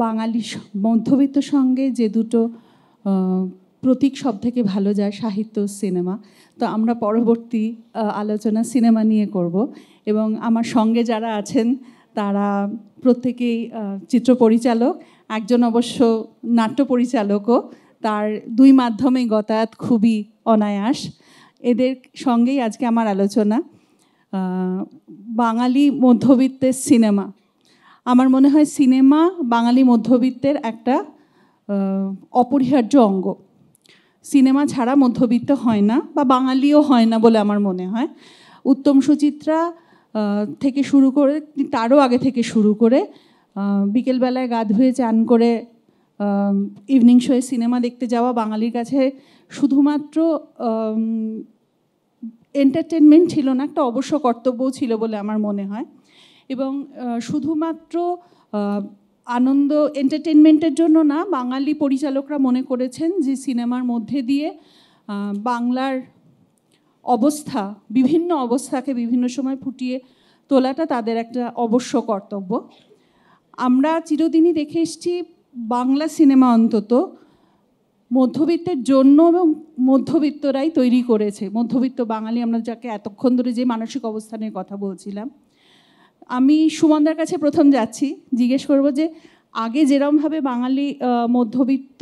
বাঙালি মধ্যবিত্ত সঙ্গে যে দুটো প্রতীক সব থেকে ভালো যায়, সাহিত্য, সিনেমা। তো আমরা পরবর্তী আলোচনা সিনেমা নিয়ে করব, এবং আমার সঙ্গে যারা আছেন তারা প্রত্যেকেই চিত্র পরিচালক, একজন অবশ্য নাট্য পরিচালকও। তার দুই মাধ্যমেই গতায়াত খুবই অনায়াস। এদের সঙ্গেই আজকে আমার আলোচনা। বাঙালি মধ্যবিত্তের সিনেমা। আমার মনে হয় সিনেমা বাঙালি মধ্যবিত্তের একটা অপরিহার্য অঙ্গ। সিনেমা ছাড়া মধ্যবিত্ত হয় না, বা বাঙালিও হয় না বলে আমার মনে হয়। উত্তম সুচিত্রা থেকে শুরু করে, তারও আগে থেকে শুরু করে, বিকেলবেলায় গা ধুয়ে চান করে ইভিনিং শোয়ে সিনেমা দেখতে যাওয়া বাঙালির কাছে শুধুমাত্র এন্টারটেনমেন্ট ছিল না, একটা অবশ্য কর্তব্যও ছিল বলে আমার মনে হয়। এবং শুধুমাত্র আনন্দ এন্টারটেনমেন্টের জন্য না, বাঙালি পরিচালকরা মনে করেছেন যে সিনেমার মধ্যে দিয়ে বাংলার অবস্থা, বিভিন্ন অবস্থাকে বিভিন্ন সময় ফুটিয়ে তোলাটা তাদের একটা অবশ্য কর্তব্য। আমরা চিরদিনই দেখে এসেছি বাংলা সিনেমা অন্তত মধ্যবিত্তের জন্য, এবং মধ্যবিত্তরাই তৈরি করেছে। মধ্যবিত্ত বাঙালি আমরা যাকে এতক্ষণ ধরে যে মানসিক অবস্থানের কথা বলছিলাম, আমি সুমনদার কাছে প্রথম যাচ্ছি, জিজ্ঞেস করব যে আগে যেরকমভাবে বাঙালি মধ্যবিত্ত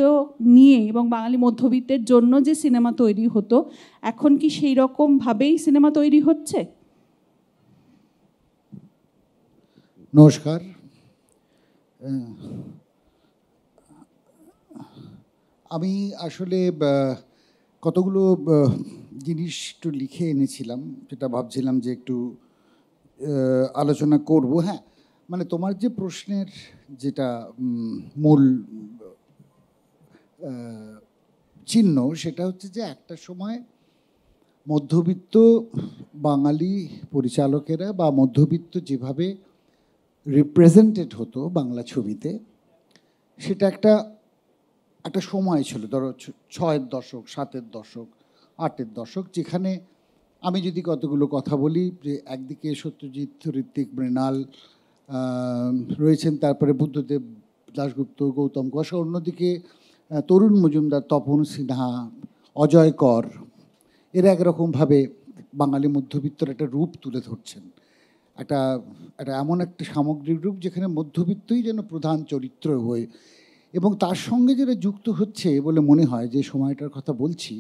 নিয়ে এবং বাঙালি মধ্যবিত্তের জন্য যে সিনেমা তৈরি হতো, এখন কি সেই রকমভাবেই সিনেমা তৈরি হচ্ছে? নমস্কার। আমি আসলে কতগুলো জিনিস একটু লিখে এনেছিলাম, যেটা ভাবছিলাম যে একটু আলোচনা করব। হ্যাঁ, মানে তোমার যে প্রশ্নের যেটা মূল চিহ্ন, সেটা হচ্ছে যে একটা সময় মধ্যবিত্ত বাঙালি পরিচালকেরা বা মধ্যবিত্ত যেভাবে রিপ্রেজেন্টেড হতো বাংলা ছবিতে, সেটা একটা সময় ছিল, ধরো ৬-এর দশক, ৭-এর দশক, ৮-এর দশক, যেখানে আমি যদি কতগুলো কথা বলি, যে একদিকে সত্যজিৎ, ঋত্বিক, মৃণাল রয়েছেন, তারপরে বুদ্ধদেব দাশগুপ্ত, গৌতম ঘোষ, অন্যদিকে তরুণ মজুমদার, তপন সিনহা, অজয় কর, এরা একরকমভাবে বাঙালি মধ্যবিত্তর একটা রূপ তুলে ধরছেন। একটা এমন একটা সামগ্রিক রূপ যেখানে মধ্যবিত্তই যেন প্রধান চরিত্র হয়ে, এবং তার সঙ্গে যেটা যুক্ত হচ্ছে বলে মনে হয় যে সময়টার কথা বলছি,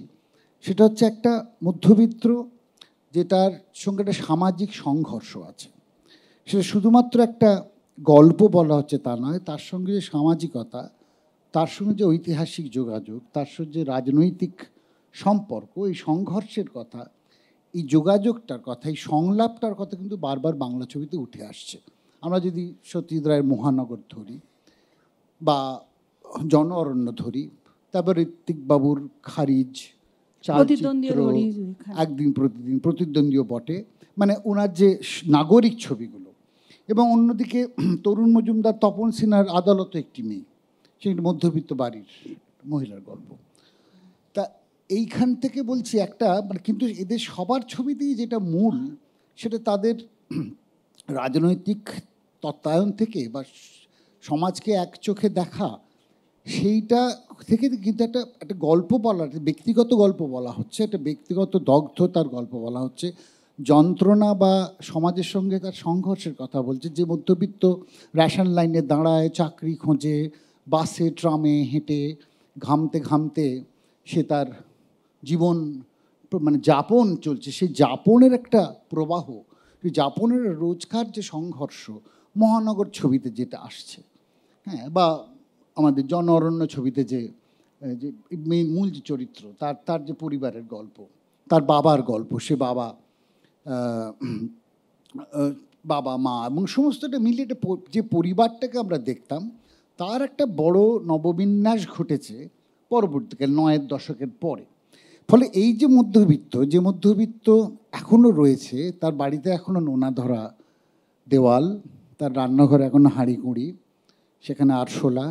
সেটা হচ্ছে একটা মধ্যবিত্ত যেটার সঙ্গে একটা সামাজিক সংঘর্ষ আছে। সেটা শুধুমাত্র একটা গল্প বলা হচ্ছে তা নয়, তার সঙ্গে যে সামাজিকতা, তার সঙ্গে যে ঐতিহাসিক যোগাযোগ, তার সঙ্গে যে রাজনৈতিক সম্পর্ক, এই সংঘর্ষের কথা, এই যোগাযোগটার কথা, এই সংলাপটার কথা কিন্তু বারবার বাংলা ছবিতে উঠে আসছে। আমরা যদি সত্যজিৎ রায়ের মহানগর ধরি বা জন অরণ্য ধরি, তারপর ঋত্বিক বাবুর খারিজ, চালচিত্র, একদিন প্রতিদিন, প্রতিদ্বন্দ্বীও বটে, মানে ওনার যে নাগরিক ছবিগুলো, এবং অন্যদিকে তরুণ মজুমদার, তপন সিনহার আদালত একটি মেয়ে, সে মধ্যবিত্ত বাড়ির মহিলার গল্প। তা এইখান থেকে বলছি একটা মানে, কিন্তু এদের সবার ছবিতেই যেটা মূল, সেটা তাদের রাজনৈতিক তত্ত্বায়ন থেকে বা সমাজকে এক চোখে দেখা, সেইটা থেকে কিন্তু একটা গল্প বলা, ব্যক্তিগত গল্প বলা হচ্ছে, একটা ব্যক্তিগত দগ্ধতার গল্প বলা হচ্ছে, যন্ত্রণা বা সমাজের সঙ্গে তার সংঘর্ষের কথা বলছে। যে মধ্যবিত্ত রেশন লাইনে দাঁড়ায়, চাকরি খোঁজে, বাসে ট্রামে হেঁটে ঘামতে ঘামতে সে তার জীবন মানে যাপন চলছে, সেই যাপনের একটা প্রবাহ, সেই যাপনের রোজকার যে সংঘর্ষ মহানগর ছবিতে যেটা আসছে, হ্যাঁ, বা আমাদের জন অরণ্য ছবিতে যে মূল যে চরিত্র, তার যে পরিবারের গল্প, তার বাবার গল্প, সে বাবা মা এবং সমস্তটা মিলিয়ে যে পরিবারটাকে আমরা দেখতাম, তার একটা বড় নববিন্যাস ঘটেছে পরবর্তীকাল ৯-এর দশকের পরে। ফলে এই যে মধ্যবিত্ত এখনও রয়েছে, তার বাড়িতে এখনও নোনা ধরা দেওয়াল, তার রান্নাঘরে এখনও হাঁড়িকুড়ি, সেখানে আরশোলা,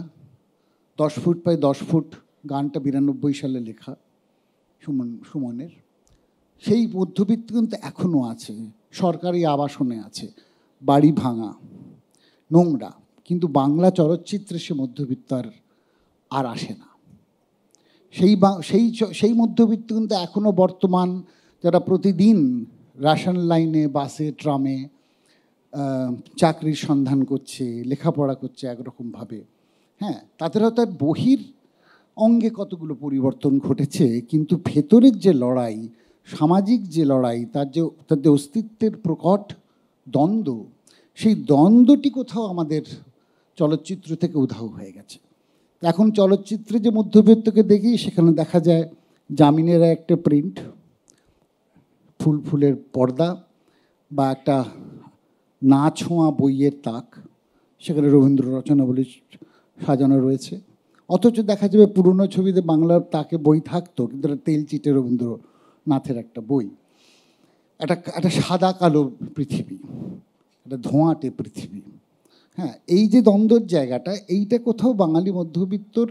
10 ফুট বাই 10 ফুট, গানটা 92 সালে লেখা সুমনের। সেই মধ্যবিত্ত কিন্তু এখনও আছে, সরকারি আবাসনে আছে, বাড়ি ভাঙা, নোংরা, কিন্তু বাংলা চলচ্চিত্রে সে মধ্যবিত্ত আর আসে না। সেই মধ্যবিত্ত কিন্তু এখনও বর্তমান, যারা প্রতিদিন রেশন লাইনে, বাসে, ট্রামে চাকরির সন্ধান করছে, লেখাপড়া করছে একরকমভাবে, হ্যাঁ, তাদের হয়তো বহির অঙ্গে কতগুলো পরিবর্তন ঘটেছে, কিন্তু ভেতরের যে লড়াই, সামাজিক যে লড়াই, তার যে অস্তিত্বের প্রকট দ্বন্দ্ব, সেই দ্বন্দ্বটি কোথাও আমাদের চলচ্চিত্র থেকে উধাও হয়ে গেছে। এখন চলচ্চিত্রে যে মধ্যবিত্তকে দেখি, সেখানে দেখা যায় জামিনেরা একটা প্রিন্ট, ফুলের পর্দা বা একটা না ছোঁয়া বইয়ের তাক, সেখানে রবীন্দ্র রচনাবলী সাজানো রয়েছে। অথচ দেখা যাবে পুরনো ছবিতে বাংলার তাকে বই থাকতো, কিন্তু তেল চিটে রবীন্দ্রনাথের একটা বই, একটা সাদা কালো পৃথিবী, একটা ধোঁয়াটে পৃথিবী। হ্যাঁ, এই যে দ্বন্দ্বর জায়গাটা, এইটা কোথাও বাঙালি মধ্যবিত্তর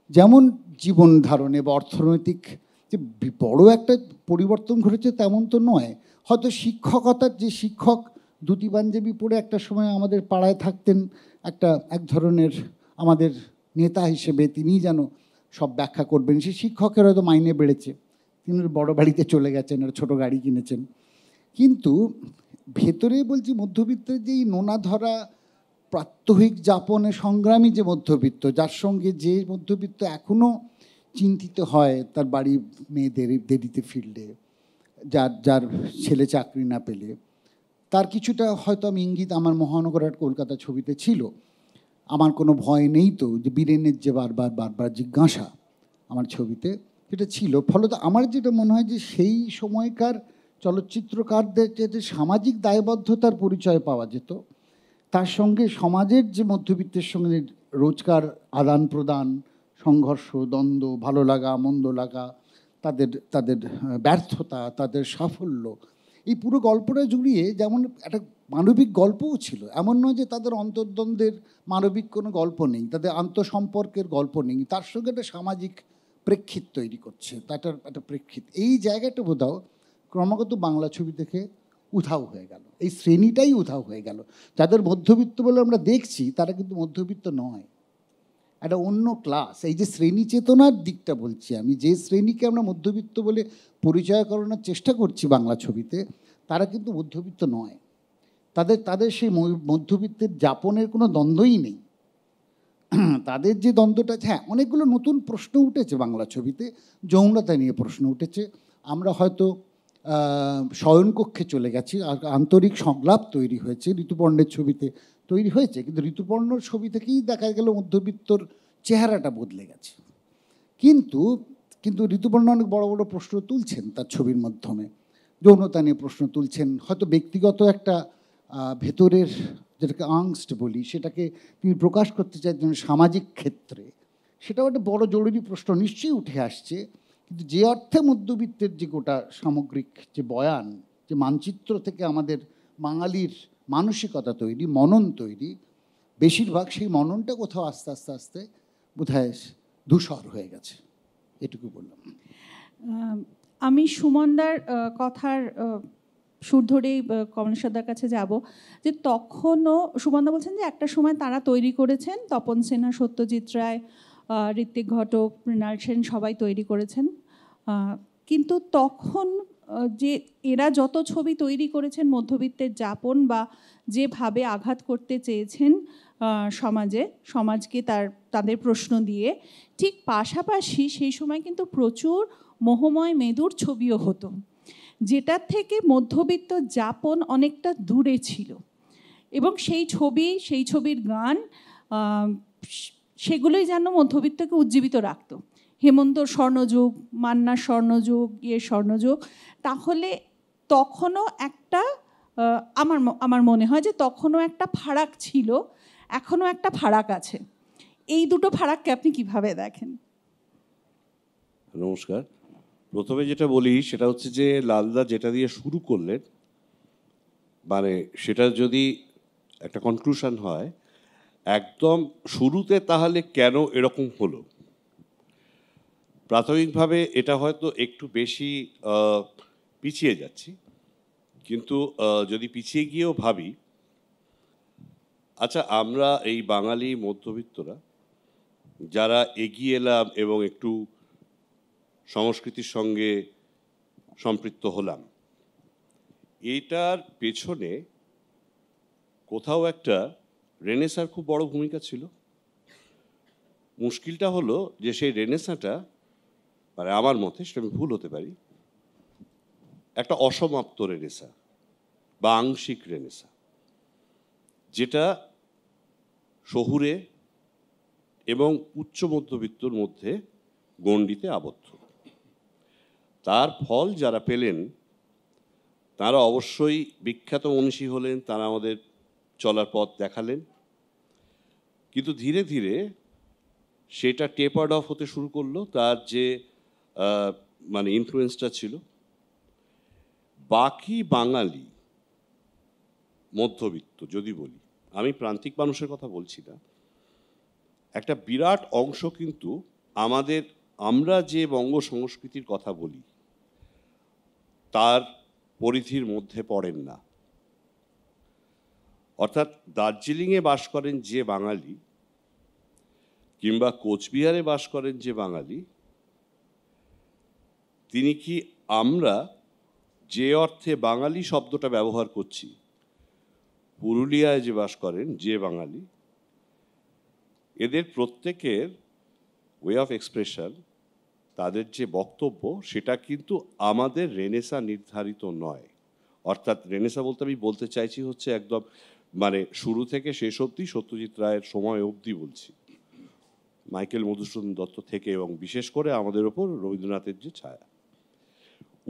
যেমন জীবন ধারণে বা অর্থনৈতিক যে বড় একটা পরিবর্তন ঘটেছে তেমন তো নয়। হয়তো শিক্ষকতার যে শিক্ষক ধুতি পাঞ্জাবি পরে একটা সময় আমাদের পাড়ায় থাকতেন, এক ধরনের আমাদের নেতা হিসেবে, তিনিই যেন সব ব্যাখ্যা করবেন, সেই শিক্ষকের হয়তো মাইনে বেড়েছে, তিনি বড় বাড়িতে চলে গেছেন আর ছোট গাড়ি কিনেছেন। কিন্তু ভেতরে বলছি মধ্যবিত্তের যেই নোনা ধরা প্রাত্যহিক যাপনে সংগ্রামী যে মধ্যবিত্ত, যার সঙ্গে যে মধ্যবিত্ত এখনও চিন্তিত হয় তার বাড়ি মেয়েদের দেরিতে ফিরলে, যার ছেলে চাকরি না পেলে, তার কিছুটা হয়তো আমি ইঙ্গিত আমার মহানগর কলকাতা ছবিতে ছিল। আমার কোনো ভয় নেই তো, যে বীরেনের যে বারবার জিজ্ঞাসা আমার ছবিতে, সেটা ছিল। ফলত আমার যেটা মনে হয় যে সেই সময়কার চলচ্চিত্রকারদের যে সামাজিক দায়বদ্ধতার পরিচয় পাওয়া যেত, তার সঙ্গে সমাজের যে মধ্যবিত্তের সঙ্গে রোজকার আদান প্রদান, সংঘর্ষ, দ্বন্দ্ব, ভালো লাগা, মন্দ লাগা, তাদের ব্যর্থতা, তাদের সাফল্য, এই পুরো গল্পটা জুড়িয়ে যেমন একটা মানবিক গল্পও ছিল। এমন নয় যে তাদের অন্তর্দ্বন্দ্বের মানবিক কোনো গল্প নেই, তাদের আন্তঃসম্পর্কের গল্প নেই, তার সঙ্গে একটা সামাজিক প্রেক্ষিত তৈরি করছে, তার একটা প্রেক্ষিত। এই জায়গাটা বোধহয় ক্রমাগত বাংলা ছবি থেকে উধাও হয়ে গেল, এই শ্রেণীটাই উধাও হয়ে গেল। যাদের মধ্যবিত্ত বলে আমরা দেখছি, তারা কিন্তু মধ্যবিত্ত নয়, একটা অন্য ক্লাস। এই যে শ্রেণী চেতনার দিকটা বলছি আমি, যে শ্রেণীকে আমরা মধ্যবিত্ত বলে পরিচয় করানোর চেষ্টা করছি বাংলা ছবিতে, তারা কিন্তু মধ্যবিত্ত নয়। তাদের সেই মধ্যবিত্তের যাপনের কোনো দ্বন্দ্বই নেই। তাদের যে দ্বন্দ্বটা, হ্যাঁ, অনেকগুলো নতুন প্রশ্ন উঠেছে বাংলা ছবিতে, যৌনতা নিয়ে প্রশ্ন উঠেছে। আমরা হয়তো শয়নকক্ষে চলে গেছি, আন্তরিক সংলাপ তৈরি হয়েছে, ঋতুপর্ণের ছবিতে তৈরি হয়েছে, কিন্তু ঋতুপর্ণর ছবি থেকেই দেখা গেল মধ্যবিত্তর চেহারাটা বদলে গেছে। কিন্তু ঋতুপর্ণ অনেক বড় বড় প্রশ্ন তুলছেন তার ছবির মাধ্যমে, যৌনতা নিয়ে প্রশ্ন তুলছেন, হয়তো ব্যক্তিগত একটা ভেতরের যেটাকে আংস্ট বলি, সেটাকে তিনি প্রকাশ করতে চাইছেন সামাজিক ক্ষেত্রে, সেটাও একটা বড় জরুরি প্রশ্ন নিশ্চয়ই উঠে আসছে। কিন্তু যে অর্থে মধ্যবিত্তের যে গোটা সামগ্রিক যে বয়ান, যে মানচিত্র থেকে আমাদের বাঙালির মানসিকতা তৈরি, মনন তৈরি, বেশিরভাগ সেই মননটা কোথাও আস্তে আস্তে আস্তে বোধহয় ধূসর হয়ে গেছে। এটুকু বললাম। আমি সুমনদার কথার সুর ধরেই কমলেশ্বরদার কাছে যাব, যে তখনও সুমনদা বলছেন যে একটা সময় তারা তৈরি করেছেন, তপন সিনহা, সত্যজিৎ রায়, ঋত্বিক ঘটক, মৃণাল সেন সবাই তৈরি করেছেন। কিন্তু তখন যে এরা যত ছবি তৈরি করেছেন মধ্যবিত্তের যাপন বা যেভাবে আঘাত করতে চেয়েছেন সমাজকে তাদের প্রশ্ন দিয়ে, ঠিক পাশাপাশি সেই সময় কিন্তু প্রচুর মোহময় মেদুর ছবিও হতো, যেটার থেকে মধ্যবিত্ত যাপন অনেকটা দূরে ছিল। এবং সেই ছবির গান, সেগুলোই যেন মধ্যবিত্তকে উজ্জীবিত রাখত। হেমন্তর স্বর্ণযুগ, মান্নার স্বর্ণযুগ, স্বর্ণযুগ। তাহলে তখনও একটা আমার মনে হয় যে তখনও একটা ফারাক ছিল, এখনও একটা ফারাক আছে। এই দুটো ফারাককে আপনি কিভাবে দেখেন? নমস্কার। প্রথমে যেটা বলি সেটা হচ্ছে যে লালদা যেটা দিয়ে শুরু করলেন, মানে সেটা যদি একটা কনক্লুশন হয় একদম শুরুতে, তাহলে কেন এরকম হলো? প্রাথমিকভাবে এটা হয়তো একটু বেশি পিছিয়ে যাচ্ছি, কিন্তু যদি পিছিয়ে গিয়েও ভাবি, আচ্ছা, আমরা এই বাঙালি মধ্যবিত্তরা যারা এগিয়ে এলাম এবং একটু সংস্কৃতির সঙ্গে সম্পৃক্ত হলাম, এইটার পেছনে কোথাও একটা রেনেসার খুব বড় ভূমিকা ছিল। মুশকিলটা হলো যে সেই রেনেসাটা, মানে আমার মতে, সেটা আমি ভুল হতে পারি, একটা অসমাপ্ত রেনেসা বা আংশিক রেনেসা, যেটা শহুরে এবং উচ্চ মধ্যবিত্তর মধ্যে গণ্ডিতে আবদ্ধ। তার ফল যারা পেলেন তারা অবশ্যই বিখ্যাত মনীষী হলেন, তারা আমাদের চলার পথ দেখালেন, কিন্তু ধীরে ধীরে সেটা টেপার্ড অফ হতে শুরু করলো। তার যে মানে ইনফ্লুয়েন্সটা ছিল, বাকি বাঙালি মধ্যবিত্ত যদি বলি, আমি প্রান্তিক মানুষের কথা বলছি না, একটা বিরাট অংশ কিন্তু আমরা যে বঙ্গ সংস্কৃতির কথা বলি তার পরিধির মধ্যে পড়েন না। অর্থাৎ দার্জিলিংয়ে বাস করেন যে বাঙালি কিংবা কোচবিহারে বাস করেন যে বাঙালি, তিনি কি আমরা যে অর্থে বাঙালি শব্দটা ব্যবহার করছি, পুরুলিয়ায় যে বাস করেন যে বাঙালি, এদের প্রত্যেকের ওয়ে অফ এক্সপ্রেশন, তাদের যে বক্তব্য, সেটা কিন্তু আমাদের রেনেসা নির্ধারিত নয়। অর্থাৎ রেনেসা বলতে আমি বলতে চাইছি হচ্ছে একদম মানে শুরু থেকে শেষ অবধি, সত্যজিৎ রায়ের সময় অবধি বলছি, মাইকেল মধুসূদন দত্ত থেকে, এবং বিশেষ করে আমাদের ওপর রবীন্দ্রনাথের যে ছায়া।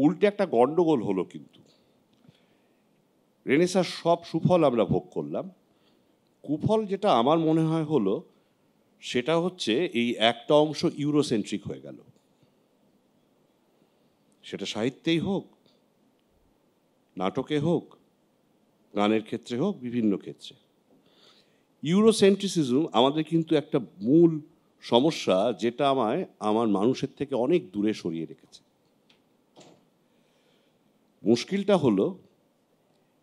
উল্টে একটা গন্ডগোল হলো, কিন্তু রেনেসার সব সুফল আমরা ভোগ করলাম, কুফল যেটা আমার মনে হয় হলো সেটা হচ্ছে এই একটা অংশ ইউরোসেন্ট্রিক হয়ে গেল। সেটা সাহিত্যেই হোক, নাটকে হোক, গানের ক্ষেত্রে হোক, বিভিন্ন ক্ষেত্রে ইউরোসেন্ট্রিসিজম আমাদের কিন্তু একটা মূল সমস্যা, যেটা আমায় আমার মানুষের থেকে অনেক দূরে সরিয়ে রেখেছে। মুশকিলটা হলো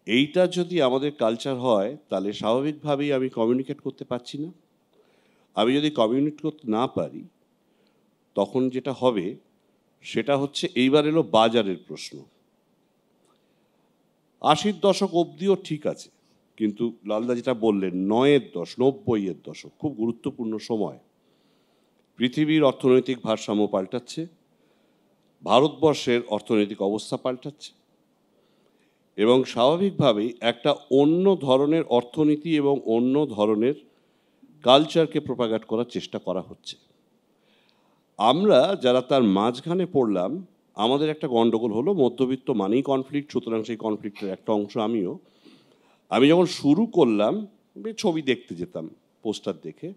এইটা যদি আমাদের কালচার হয়, তাহলে স্বাভাবিকভাবেই আমি কমিউনিকেট করতে পারছি না। আমি যদি কমিউনিকেট করতে না পারি, তখন যেটা হবে সেটা হচ্ছে, এইবার এলো বাজারের প্রশ্ন। 80-র দশক অবধিও ঠিক আছে, কিন্তু লালদা যেটা বললেন, 90-এর দশক, 90-এর দশক খুব গুরুত্বপূর্ণ সময়। পৃথিবীর অর্থনৈতিক ভারসাম্য পাল্টাচ্ছে, ভারতবর্ষের অর্থনৈতিক অবস্থা পাল্টাচ্ছে, এবং স্বাভাবিকভাবেই একটা অন্য ধরনের অর্থনীতি এবং অন্য ধরনের কালচারকে প্রপাগেট করার চেষ্টা করা হচ্ছে। আমরা যারা তার মাঝখানে পড়লাম, আমাদের একটা গন্ডগোল হলো। মধ্যবিত্ত মানেই কনফ্লিক্ট, সুতরাং সেই কনফ্লিক্টের একটা অংশ আমিও। আমি যখন শুরু করলাম, ছবি দেখতে যেতাম পোস্টার দেখে,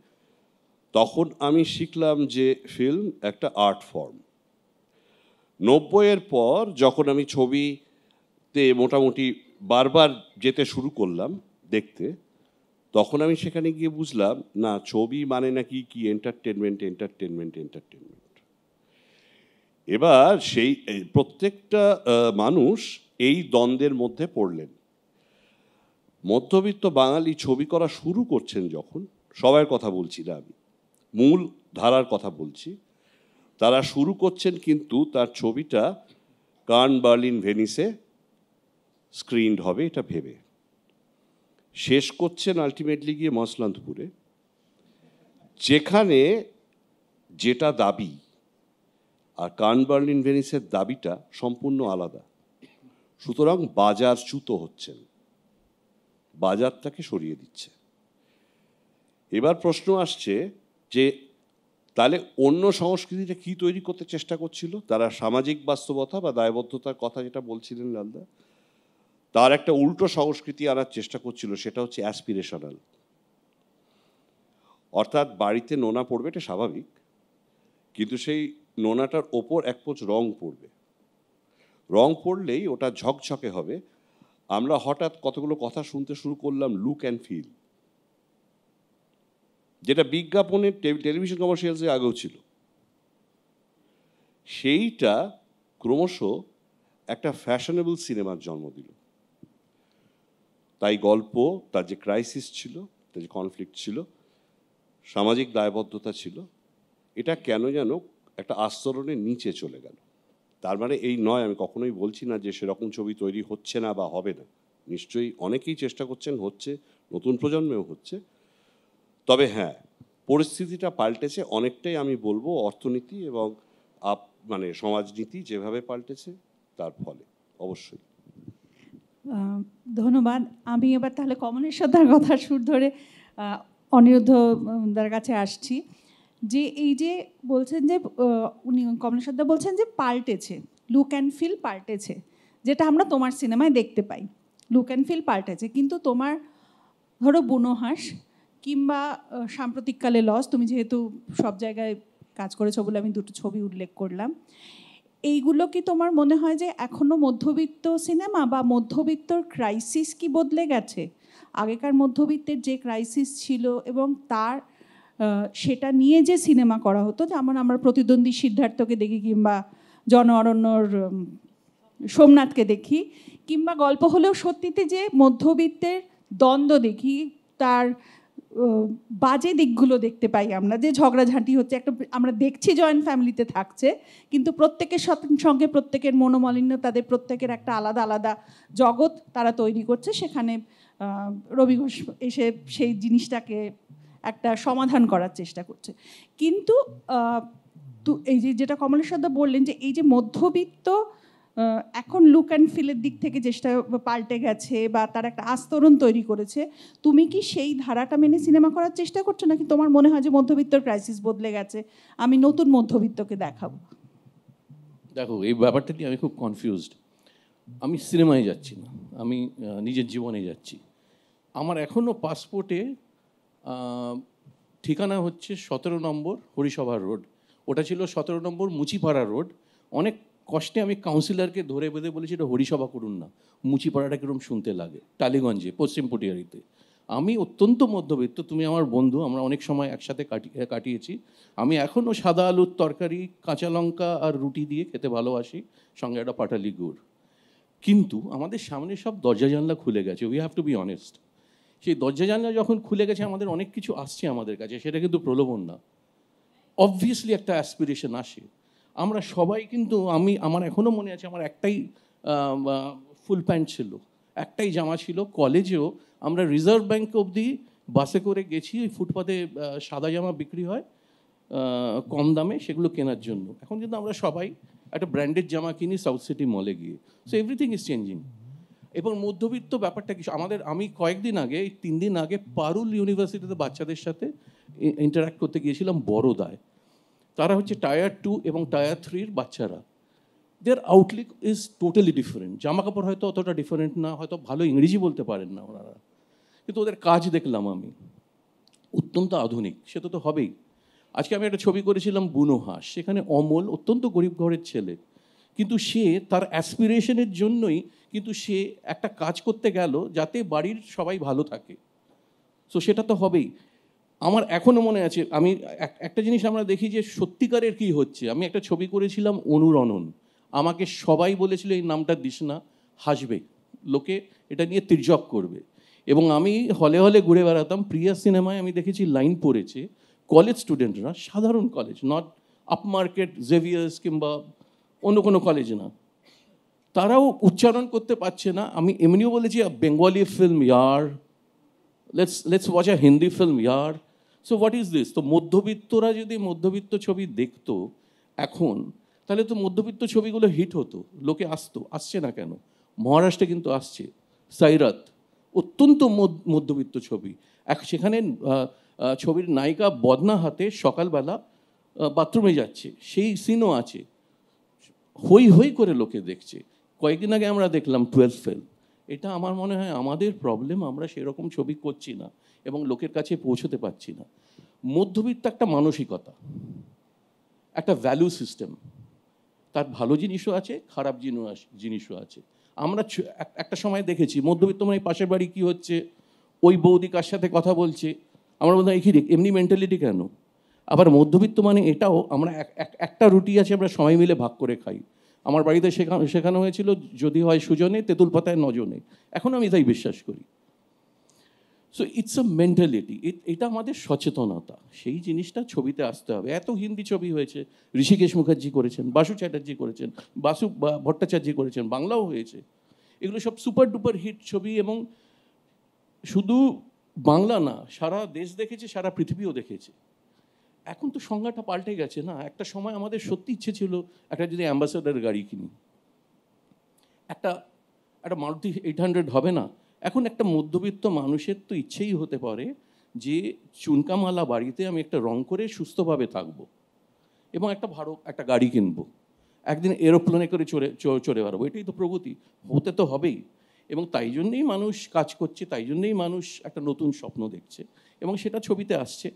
তখন আমি শিখলাম যে ফিল্ম একটা আর্ট ফর্ম। 90-এর পর যখন আমি ছবিতে মোটামুটি বারবার যেতে শুরু করলাম দেখতে, তখন আমি সেখানে গিয়ে বুঝলাম, না, ছবি মানে নাকি কি এন্টারটেনমেন্ট, এন্টারটেনমেন্ট, এন্টারটেনমেন্ট। এবার সেই প্রত্যেকটা মানুষ এই দ্বন্দ্বের মধ্যে পড়লেন। মধ্যবিত্ত বাঙালি ছবি করা শুরু করছেন যখন, সবার কথা বলছি না আমি, মূল ধারার কথা বলছি, তারা শুরু করছেন কিন্তু তার ছবিটা কান, বার্লিন, ভেনিসে স্ক্রিনড হবে এটা ভেবে, শেষ করছেন আলটিমেটলি গিয়ে মসলান্তপুরে, যেখানে যেটা দাবি আর কান, বার্লিন, ভেনিসের দাবিটা সম্পূর্ণ আলাদা। সুতরাং বাজারচ্যুত হচ্ছেন, বাজারটাকে সরিয়ে দিচ্ছে। এবার প্রশ্ন আসছে যে তাহলে অন্য সংস্কৃতিটা কি তৈরি করতে চেষ্টা করছিল তারা? সামাজিক বাস্তবতা বা দায়বদ্ধতার কথা যেটা বলছিলেন লালদা, তার একটা উল্টো সংস্কৃতি আনার চেষ্টা করছিল, সেটা হচ্ছে অ্যাসপিরেশনাল। অর্থাৎ বাড়িতে নোনা পড়বে, এটা স্বাভাবিক, কিন্তু সেই নোনাটার ওপর এক পোঁচ রং পড়বে, রং পড়লেই ওটা ঝকঝকে হবে। আমরা হঠাৎ কতগুলো কথা শুনতে শুরু করলাম, লুক অ্যান্ড ফিল, যেটা বিজ্ঞাপনের টেলিভিশন কমার্শিয়ালসে আগেও ছিল। সেইটা ক্রমশ একটা ফ্যাশনেবল সিনেমার জন্ম দিল। তাই গল্প, তার যে ক্রাইসিস ছিল, একটা যে কনফ্লিক্ট ছিল, সামাজিক দায়বদ্ধতা ছিল, এটা কেন যেন একটা আস্তরণের নিচে চলে গেল। তার মানে এই নয়, আমি কখনোই বলছি না যে সেরকম ছবি তৈরি হচ্ছে না বা হবে না, নিশ্চয়ই অনেকেই চেষ্টা করছেন, হচ্ছে, নতুন প্রজন্মেও হচ্ছে। তবে হ্যাঁ, পরিস্থিতিটা পাল্টেছে অনেকটাই, আমি বলবো অর্থনীতি এবং মানে সমাজনীতি যেভাবে পাল্টেছে তার ফলে অবশ্যই। ধন্যবাদ। আমি এবার তাহলে কমলেশ্বরদার কথা সুর ধরে অনিরুদ্ধদার কাছে আসছি, যে এই যে বলছেন যে উনি কমলেশ্বরদা বলছেন যে পাল্টেছে, লুক অ্যান্ড ফিল পাল্টেছে, যেটা আমরা তোমার সিনেমায় দেখতে পাই, লুক অ্যান্ড ফিল পাল্টেছে। কিন্তু তোমার ধরো বুনো হাঁস কিংবা সাম্প্রতিককালে লস, তুমি যেহেতু সব জায়গায় কাজ করেছো বলে আমি দুটো ছবি উল্লেখ করলাম, এইগুলো কি তোমার মনে হয় যে এখনো মধ্যবিত্ত সিনেমা বা মধ্যবিত্তর ক্রাইসিস কি বদলে গেছে? আগেকার মধ্যবিত্তের যে ক্রাইসিস ছিল এবং তার সেটা নিয়ে যে সিনেমা করা হতো, যেমন আমরা প্রতিদ্বন্দ্বী সিদ্ধার্থকে দেখি কিংবা জন অরণ্যর সোমনাথকে দেখি, কিংবা গল্প হলেও সত্যিতে যে মধ্যবিত্তের দ্বন্দ্ব দেখি, তার বাজে দিকগুলো দেখতে পাই আমরা, যে ঝগড়াঝাঁটি হচ্ছে, একটা আমরা দেখছি জয়েন্ট ফ্যামিলিতে থাকছে, কিন্তু প্রত্যেকের সঙ্গে প্রত্যেকের মনোমালিন্য, তাদের প্রত্যেকের একটা আলাদা আলাদা জগৎ তারা তৈরি করছে, সেখানে রবি ঘোষ এসে সেই জিনিসটাকে একটা সমাধান করার চেষ্টা করছে। কিন্তু এই যে যেটা কমলেশ্বরদা বললেন যে এই যে মধ্যবিত্ত এখন লুক অ্যান্ড ফিলের দিক থেকে চেষ্টা পাল্টে গেছে বা তার একটা আস্তরণ তৈরি করেছে, তুমি কি সেই ধারাটা মেনে সিনেমা করার চেষ্টা করছো, নাকি তোমার মনে হয় যে মধ্যবিত্তর ক্রাইসিস বদলে গেছে, আমি নতুন মধ্যবিত্তকে দেখাবো? দেখো, এই ব্যাপারটা নিয়ে আমি খুব কনফিউজড। আমি সিনেমায় যাচ্ছি না, আমি নিজের জীবনে যাচ্ছি। আমার এখনও পাসপোর্টে ঠিকানা হচ্ছে 17 নম্বর হরিসভা রোড, ওটা ছিল 17 নম্বর মুচিপাড়া রোড। অনেক কষ্টে আমি কাউন্সিলরকে ধরে বেঁধে বলেছি এটা হরিসভা করুন না, মুচিপাড়াটা কীরকম শুনতে লাগে, টালিগঞ্জে পশ্চিম পটিয়ারিতে। আমি অত্যন্ত মধ্যবিত্ত, তুমি আমার বন্ধু, আমরা অনেক সময় একসাথে কাটিয়েছি। আমি এখনও সাদা আলুর তরকারি, কাঁচা লঙ্কা আর রুটি দিয়ে খেতে ভালোবাসি, সঙ্গে একটা পাটালি গুড়। কিন্তু আমাদের সামনে সব দরজা জানলা খুলে গেছে, we have to be honest. সেই দরজা জানলা যখন খুলে গেছে, আমাদের অনেক কিছু আসছে আমাদের কাছে, সেটা কিন্তু প্রলোভন না, অবভিয়াসলি একটা অ্যাসপিরেশন আসে। আমরা সবাই কিন্তু, আমার এখনও মনে আছে, আমার একটাই ফুল প্যান্ট ছিল, একটাই জামা ছিল। কলেজেও আমরা রিজার্ভ ব্যাঙ্ক অবধি বাসে করে গেছি, ওই ফুটপাতে সাদা জামা বিক্রি হয় কম দামে, সেগুলো কেনার জন্য। এখন কিন্তু আমরা সবাই একটা ব্র্যান্ডেড জামা কিনি সাউথ সিটি মলে গিয়ে। So everything is changing. এবং মধ্যবিত্ত ব্যাপারটা কি, আমি কয়েকদিন আগে, 3 দিন আগে পারুল ইউনিভার্সিটিতে বাচ্চাদের সাথে ইন্টারাক্ট করতে গিয়েছিলাম বড়োদায়। তারা হচ্ছে টায়ার 2 এবং টায়ার 3-র বাচ্চারা। দেয়ার আউটলুক ইজ টোটালি ডিফারেন্ট। জামা কাপড় হয়তো অতটা ডিফারেন্ট না, হয়তো ভালো ইংরেজি বলতে পারেন না ওনারা, কিন্তু ওদের কাজ দেখলাম আমি অত্যন্ত আধুনিক। সেটা তো হবেই। আজকে আমি একটা ছবি করেছিলাম বুনো হাঁস, সেখানে অমল অত্যন্ত গরিব ঘরের ছেলে, কিন্তু সে তার অ্যাসপিরেশনের জন্যই কিন্তু সে একটা কাজ করতে গেল যাতে বাড়ির সবাই ভালো থাকে। সো সেটা তো হবেই। আমার এখনও মনে আছে, আমি একটা জিনিস আমরা দেখি যে সত্যিকারের কী হচ্ছে। আমি একটা ছবি করেছিলাম অনুরণন, আমাকে সবাই বলেছিল এই নামটা দিস না, হাসবে, লোকে এটা নিয়ে তির্যক করবে। এবং আমি হলে হলে ঘুরে বেড়াতাম, প্রিয়া সিনেমায় আমি দেখেছি লাইন পড়েছে কলেজ স্টুডেন্টরা, সাধারণ college, not up market Xavier's কিংবা অন্য কোনো কলেজ না, তারাও উচ্চারণ করতে পারছে না। আমি এমনিও বলেছি Bengali film year, let's watch a Hindi film year. So what is this? তো মধ্যবিত্তরা যদি মধ্যবিত্ত ছবি দেখতো এখন, তাহলে তো মধ্যবিত্ত ছবিগুলো হিট হতো, লোকে আসছে না কেন? মহারাষ্ট্রে কিন্তু আসছে সাইরাত, অত্যন্ত মধ্যবিত্ত ছবি। সেখানে ছবির নায়িকা বদনা হাতে সকালবেলা বাথরুমে যাচ্ছে, সেই সিনও আছে, হই হই করে লোকে দেখছে। কয়েকদিন আগে আমরা দেখলাম 12 ফেল। এটা আমার মনে হয় আমাদের প্রবলেম, আমরা সেরকম ছবি করছি না এবং লোকের কাছে পৌঁছতে পারছি না। মধ্যবিত্ত একটা মানসিকতা, একটা ভ্যালু সিস্টেম, তার ভালো জিনিসও আছে, খারাপ জিনিসও আছে। আমরা একটা সময় দেখেছি মধ্যবিত্ত মানে পাশের বাড়ি কী হচ্ছে, ওই বৌদি কার সাথে কথা বলছে, আমরা বলতাম এমনি মেন্টালিটি কেন? আবার মধ্যবিত্ত মানে এটাও, আমরা একটা রুটি আছে, আমরা সবাই মিলে ভাগ করে খাই। আমার বাড়িতে শেখানো হয়েছিল যদি হয় সুজনে তেঁতুল পাতায় নজনে, এখন আমি তাই বিশ্বাস করি। সো ইটস আ মেন্টালিটি, এটা আমাদের সচেতনতা, সেই জিনিসটা ছবিতে আসতে হবে। এত হিন্দি ছবি হয়েছে, ঋষিকেশ মুখার্জি করেছেন, বাসু চ্যাটার্জি করেছেন, বাসু ভট্টাচার্য করেছেন, বাংলাও হয়েছে। এগুলো সব সুপার ডুপার হিট ছবি, এবং শুধু বাংলা না, সারা দেশ দেখেছে, সারা পৃথিবীও দেখেছে। এখন তো সংজ্ঞাটা পাল্টে গেছে না। একটা সময় আমাদের সত্যি ইচ্ছে ছিল একটা যদি অ্যাম্বাসাডার গাড়ি কিনি, একটা মারুতি 800 হবে না। এখন একটা মধ্যবিত্ত মানুষের তো ইচ্ছেই হতে পারে যে চুনকামালা বাড়িতে আমি একটা রং করে সুস্থভাবে থাকবো এবং একটা গাড়ি কিনবো, একদিন এরোপ্লেনে করে চড়ে বেড়াবো। এটাই তো প্রগতি, হতে তো হবেই। এবং তাই জন্যেই মানুষ কাজ করছে, তাই জন্যেই মানুষ একটা নতুন স্বপ্ন দেখছে, এবং সেটা ছবিতে আসছে।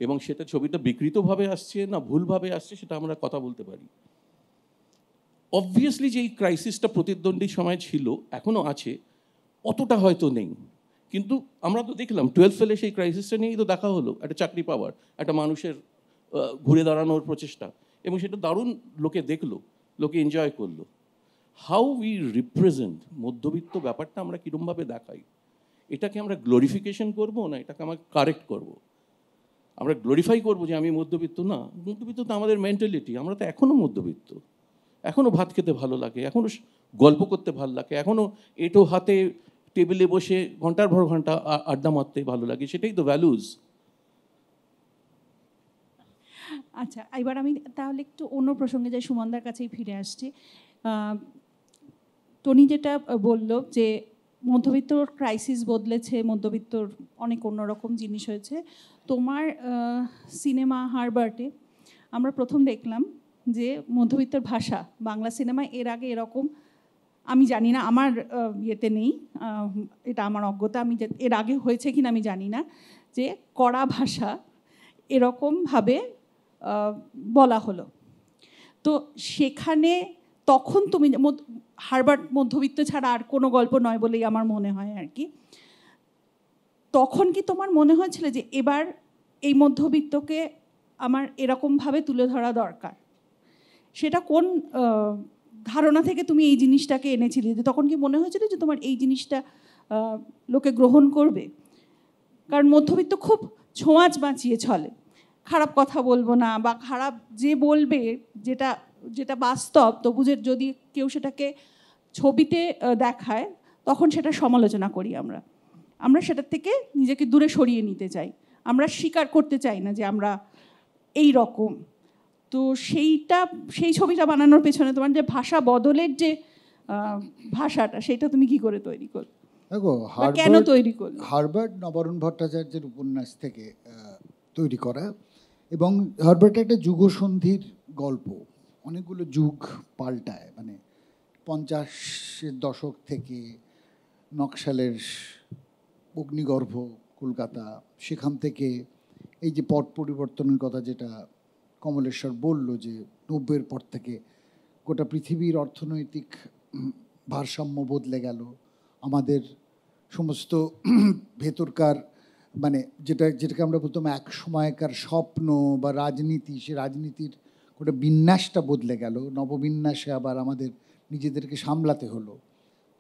এবং সেটা ছবিটা বিকৃতভাবে আসছে না ভুলভাবে আসছে, সেটা আমরা কথা বলতে পারি। অবভিয়াসলি যে এই ক্রাইসিসটা প্রতিদ্বন্দ্বীর সময় ছিল, এখনও আছে, অতটা হয়তো নেই। কিন্তু আমরা তো দেখলাম 12 ফেলে সেই ক্রাইসিসটা নিয়েই তো দেখা হলো, একটা চাকরি পাওয়ার, একটা মানুষের ঘুরে দাঁড়ানোর প্রচেষ্টা, এবং সেটা দারুণ লোকে দেখলো, লোকে এনজয় করলো। হাউ উই রিপ্রেজেন্ট মধ্যবিত্ত ব্যাপারটা আমরা কীরমভাবে দেখাই, এটাকে আমরা গ্লোরিফিকেশন করব না এটাকে আমরা কারেক্ট করব? আমরা গ্লোরিফাই করবো যে আমি মধ্যবিত্ত না, মধ্যবিত্ত তো আমাদের মেন্টালিটি। আমরা তো এখনও মধ্যবিত্ত, এখনও ভাত খেতে ভালো লাগে, এখনও গল্প করতে ভালো লাগে, এখনও এঁটো হাতে টেবিলে বসে ঘন্টার পর ঘন্টা আড্ডা মারতে ভালো লাগে। সেটাই তো ভ্যালুজ। আচ্ছা, এবার আমি তাহলে একটু অন্য প্রসঙ্গে যাই, সুমনদার কাছেই ফিরে আসছি। টনি যেটা বললো যে মধ্যবিত্তর ক্রাইসিস বদলেছে, মধ্যবিত্তর অনেক অন্যরকম জিনিস হয়েছে। তোমার সিনেমা হারবার্টে আমরা প্রথম দেখলাম যে মধ্যবিত্তর ভাষা, বাংলা সিনেমায় এর আগে এরকম আমি জানি না, আমার ইয়েতে নেই, এটা আমার অজ্ঞতা, আমি এর আগে হয়েছে কিনা আমি জানি না, যে কড়া ভাষা এরকমভাবে বলা হলো। তো সেখানে তখন তুমি হারবার্ট মধ্যবিত্ত ছাড়া আর কোনো গল্প নয় বলেই আমার মনে হয় আর কি। তখন কি তোমার মনে হয়েছিল যে এবার এই মধ্যবিত্তকে আমার এরকমভাবে তুলে ধরা দরকার? সেটা কোন ধারণা থেকে তুমি এই জিনিসটাকে এনেছিলে? যে তখন কি মনে হয়েছিল যে তোমার এই জিনিসটা লোকে গ্রহণ করবে? কারণ মধ্যবিত্ত খুব ছোঁয়াচ বাঁচিয়ে চলে, খারাপ কথা বলবো না, বা খারাপ যে বলবে যেটা যেটা বাস্তব, তবু যদি কেউ সেটাকে ছবিতে দেখায় তখন সেটা সমালোচনা করি আমরা সেটার থেকে নিজেকে দূরে সরিয়ে নিতে চাই, আমরা স্বীকার করতে চাই না যে আমরা এই রকম। তো সেই ছবিটা বানানোর পেছনে তোমার যে ভাষা বদলের যে ভাষাটা, সেটা তুমি কি করে তৈরি করলে, কেন তৈরি করলে? হারবার্ট নবরণ ভট্টাচার্যের উপন্যাস থেকে তৈরি করা, এবং হারবার্ট একটা যুগসন্ধির গল্প, অনেকগুলো যুগ পাল্টায়, মানে 50-এর দশক থেকে নকশালের অগ্নিগর্ভ কলকাতা, সেখান থেকে এই যে পট পরিবর্তনের কথা যেটা কমলেশ্বর বলল, যে 90-এর পর থেকে গোটা পৃথিবীর অর্থনৈতিক ভারসাম্য বদলে গেল, আমাদের সমস্ত ভেতরকার মানে যেটাকে আমরা বলতাম এক সময়কার স্বপ্ন বা রাজনীতি, সে রাজনীতির গোটা বিন্যাসটা বদলে গেল। নববিন্যাসে আবার আমাদের নিজেদেরকে সামলাতে হলো।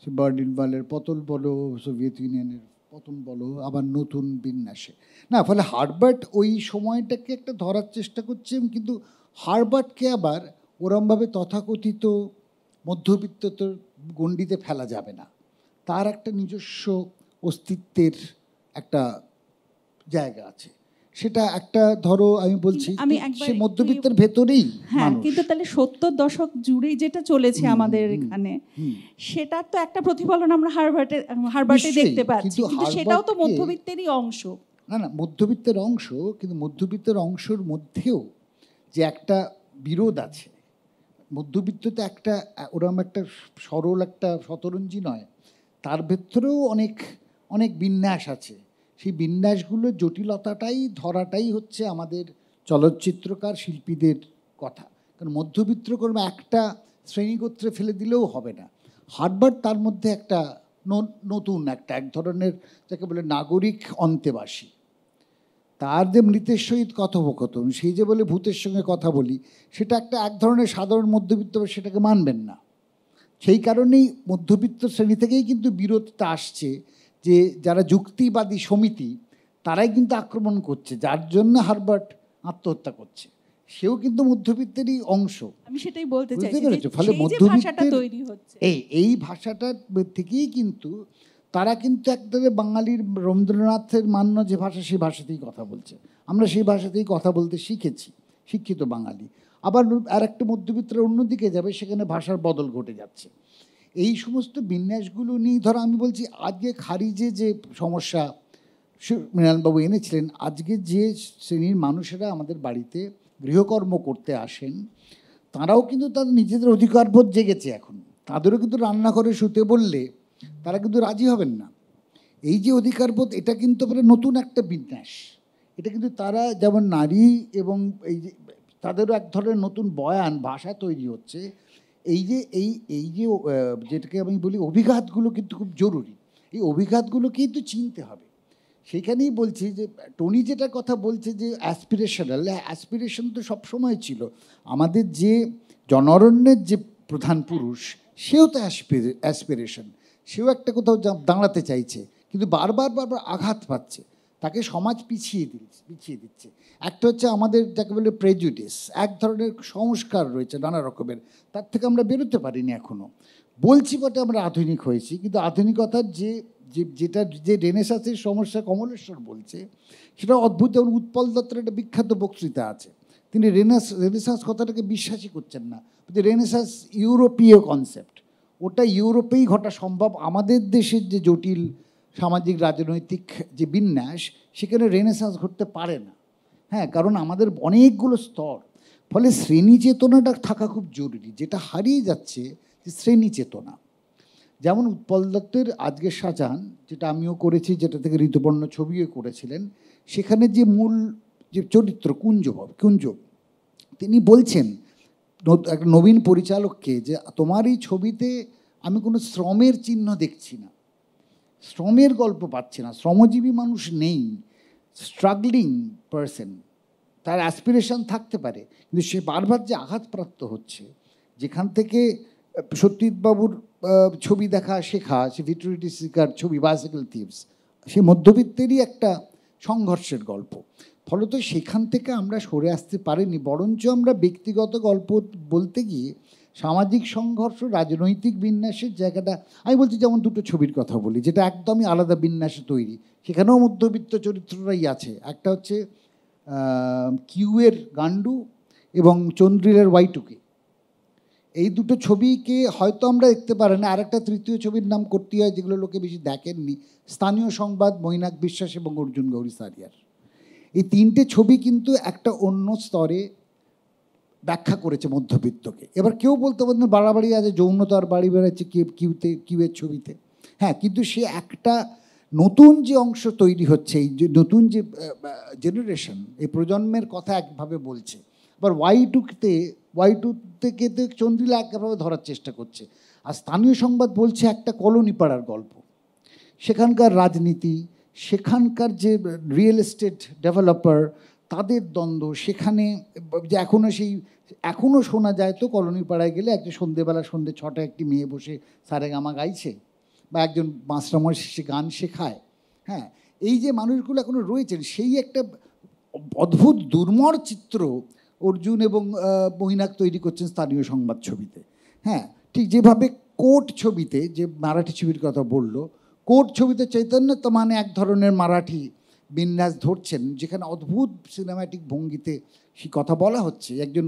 সে বার্লিন ওয়ালের পতন বলো, সোভিয়েত ইউনিয়নের পতন বলো, আবার নতুন বিন্যাসে না। ফলে হারবার্ট ওই সময়টাকে একটা ধরার চেষ্টা করছে, কিন্তু হারবার্টকে আবার ওরমভাবে তথাকথিত মধ্যবিত্তর গণ্ডিতে ফেলা যাবে না। তার একটা নিজস্ব অস্তিত্বের একটা জায়গা আছে, সেটা একটা ধরো আমি বলছি সে মধ্যবিত্তের ভেতরেই। হ্যাঁ, কিন্তু তাহলে 70 দশক জুড়েই যেটা চলেছে আমাদের এখানে, সেটার তো একটা প্রতিফলন আমরা হারবার্টে দেখতে পাচ্ছি, কিন্তু সেটাও তো মধ্যবিত্তেরই অংশ। না, মধ্যবিত্তের অংশ, কিন্তু মধ্যবিত্তের অংশের মধ্যেও যে একটা বিরোধ আছে। মধ্যবিত্ততে একটা ওরকম একটা সরল একটা শতরঞ্জি নয়, তার ভেতরেও অনেক অনেক বিন্যাস আছে। সেই বিন্যাসগুলোর জটিলতাটাই ধরাটাই হচ্ছে আমাদের চলচ্চিত্রকার শিল্পীদের কথা। কারণ মধ্যবিত্ত কর্মে একটা শ্রেণীগোত্রে ফেলে দিলেও হবে না। হারবার্ট তার মধ্যে একটা নতুন এক ধরনের যাকে বলে নাগরিক অন্তেবাসী। তার যে মৃতের সহিত কথোপকথন, সেই যে বলে ভূতের সঙ্গে কথা বলি, সেটা এক ধরনের সাধারণ মধ্যবিত্ত সেটাকে মানবেন না। সেই কারণেই মধ্যবিত্ত শ্রেণী থেকেই কিন্তু বিরোধটা আসছে। যে যারা যুক্তিবাদী সমিতি তারাই কিন্তু আক্রমণ করছে, যার জন্য হারবার্ট আত্মহত্যা করছে, সেও কিন্তু মধ্যবিত্তেরই অংশ। আমি সেটাই বলতে বুঝতে চাইছি পেরেছো? যে ফলে সেই যে ভাষাটা মধ্যবিত্তের তৈরি হচ্ছে, এই ভাষাটার থেকেই কিন্তু তারা কিন্তু একদম বাঙালির রবীন্দ্রনাথের মান্য যে ভাষা সেই ভাষাতেই কথা বলছে। আমরা সেই ভাষাতেই কথা বলতে শিখেছি, শিক্ষিত বাঙালি। আবার আর একটা মধ্যবিত্তের অন্যদিকে যাবে, সেখানে ভাষার বদল ঘটে যাচ্ছে। এই সমস্ত বিন্যাসগুলো নিয়ে ধরো আমি বলছি আজকে খারিজে যে সমস্যা মৃণালবাবু এনেছিলেন, আজকে যে শ্রেণীর মানুষেরা আমাদের বাড়িতে গৃহকর্ম করতে আসেন তারাও কিন্তু তাদের নিজেদের অধিকারবোধ জেগেছে এখন। তাদেরও কিন্তু রান্নাঘরে শুতে বললে তারা কিন্তু রাজি হবেন না। এই যে অধিকারবোধ, এটা কিন্তু মানে নতুন একটা বিন্যাস। এটা কিন্তু তারা যেমন নারী এবং এই যে তাদেরও এক ধরনের নতুন বয়ান ভাষা তৈরি হচ্ছে। এই যে যেটাকে আমি বলি অভিঘাতগুলো কিন্তু খুব জরুরি। এই অভিঘাতগুলো কিন্তু চিনতে হবে। সেইখানেই বলছি যে টনি যেটা কথা বলছে যে অ্যাসপিরেশন তো সবসময় ছিল। আমাদের যে জনঅরণ্যের যে প্রধান পুরুষ, সেও তো অ্যাসপিরেশন, সেও একটা কোথাও দাঁড়াতে চাইছে, কিন্তু বারবার আঘাত পাচ্ছে, তাকে সমাজ পিছিয়ে দিচ্ছে। একটা হচ্ছে আমাদের যাকে বলে প্রেজুডিস, এক ধরনের সংস্কার রয়েছে নানা রকমের, তার থেকে আমরা বেরোতে পারিনি এখনও। বলছি বটে আমরা আধুনিক হয়েছি, কিন্তু আধুনিকতার যে রেনেসাঁসের সমস্যা কমলেশ্বর বলছে সেটা অদ্ভুত। যেমন উৎপল দত্তের একটা বিখ্যাত বক্তৃতা আছে, তিনি রেনেসাঁস কথাটাকে বিশ্বাসই করছেন না, যে রেনেসাঁস ইউরোপীয় কনসেপ্ট, ওটা ইউরোপেই ঘটা সম্ভব। আমাদের দেশের যে জটিল সামাজিক রাজনৈতিক যে বিন্যাস, সেখানে রেনেসাঁস ঘটতে পারে না। হ্যাঁ, কারণ আমাদের অনেকগুলো স্তর, ফলে শ্রেণী চেতনাটা থাকা খুব জরুরি। যেটা হারিয়ে যাচ্ছে যে শ্রেণী চেতনা। যেমন উৎপল দত্তের আজকের শাহজাহান, যেটা আমিও করেছি, যেটা থেকে ঋতুপর্ণ ছবিও করেছিলেন, সেখানে যে মূল যে চরিত্র কুঞ্জ, তিনি বলছেন একটা নবীন পরিচালককে যে তোমার এই ছবিতে আমি কোনো শ্রমের চিহ্ন দেখছি না, শ্রমের গল্প পাচ্ছি না, শ্রমজীবী মানুষ নেই, স্ট্রাগলিং পারসন, তার অ্যাসপিরেশন থাকতে পারে, কিন্তু সে বারবার যে আঘাতপ্রাপ্ত হচ্ছে, যেখান থেকে সত্যজিৎবাবুর ছবি দেখা শেখা, সে ভিটুরিটি সিকার ছবি বাইসাইকেল থিভস, সে মধ্যবিত্তেরই একটা সংঘর্ষের গল্প। ফলত সেখান থেকে আমরা সরে আসতে পারিনি, বরঞ্চ আমরা ব্যক্তিগত গল্প বলতে গিয়ে সামাজিক সংঘর্ষ, রাজনৈতিক বিন্যাসের জায়গাটা, আমি বলছি যেমন দুটো ছবির কথা বলি যেটা একদমই আলাদা বিন্যাসে তৈরি, সেখানেও মধ্যবিত্ত চরিত্ররাই আছে। একটা হচ্ছে কিউয়ের গান্ডু এবং চন্দ্রিলের Y2K। এই দুটো ছবিকে হয়তো আমরা দেখতে পারি না। আরেকটা তৃতীয় ছবির নাম করতে হয়, যেগুলো লোকে বেশি দেখেননি, স্থানীয় সংবাদ, মৈনাক বিশ্বাস এবং অর্জুন গৌরী সারিয়ার। এই তিনটে ছবি কিন্তু একটা অন্য স্তরে ব্যাখ্যা করেছে মধ্যবিত্তকে। এবার কেউ বলতে পারেন বাড়াবাড়ি আছে, যৌনতার বাড়ি বেড়াচ্ছে কিউয়ের ছবিতে। হ্যাঁ, কিন্তু সে একটা নতুন যে অংশ তৈরি হচ্ছে, এই যে নতুন যে জেনারেশন, এই প্রজন্মের কথা একভাবে বলছে। আবার Y2K তে চন্দ্রিলা একভাবে ধরার চেষ্টা করছে। আর স্থানীয় সংবাদ বলছে একটা কলোনি পাড়ার গল্প, সেখানকার রাজনীতি, সেখানকার যে রিয়েল এস্টেট ডেভেলপার, তাদের দ্বন্দ্ব, সেখানে যে এখনও শোনা যায় তো কলোনি পাড়ায় গেলে একটা সন্ধে 6টায় একটি মেয়ে বসে সারেগামা গাইছে, বা একজন মাস্টারমশাই সে গান শেখায়। হ্যাঁ, এই যে মানুষগুলো এখনও রয়েছেন, সেই একটা অদ্ভুত দুর্মর চিত্র অর্জুন এবং মৈনাক তৈরি করছেন স্থানীয় সংবাদ ছবিতে। হ্যাঁ, ঠিক যেভাবে কোর্ট ছবিতে, যে মারাঠি ছবির কথা বললো, কোর্ট ছবিতে চৈতন্য তো মানে এক ধরনের মারাঠি বিন্যাস ধরছেন, যেখানে অদ্ভুত সিনেম্যাটিক ভঙ্গিতে সে কথা বলা হচ্ছে। একজন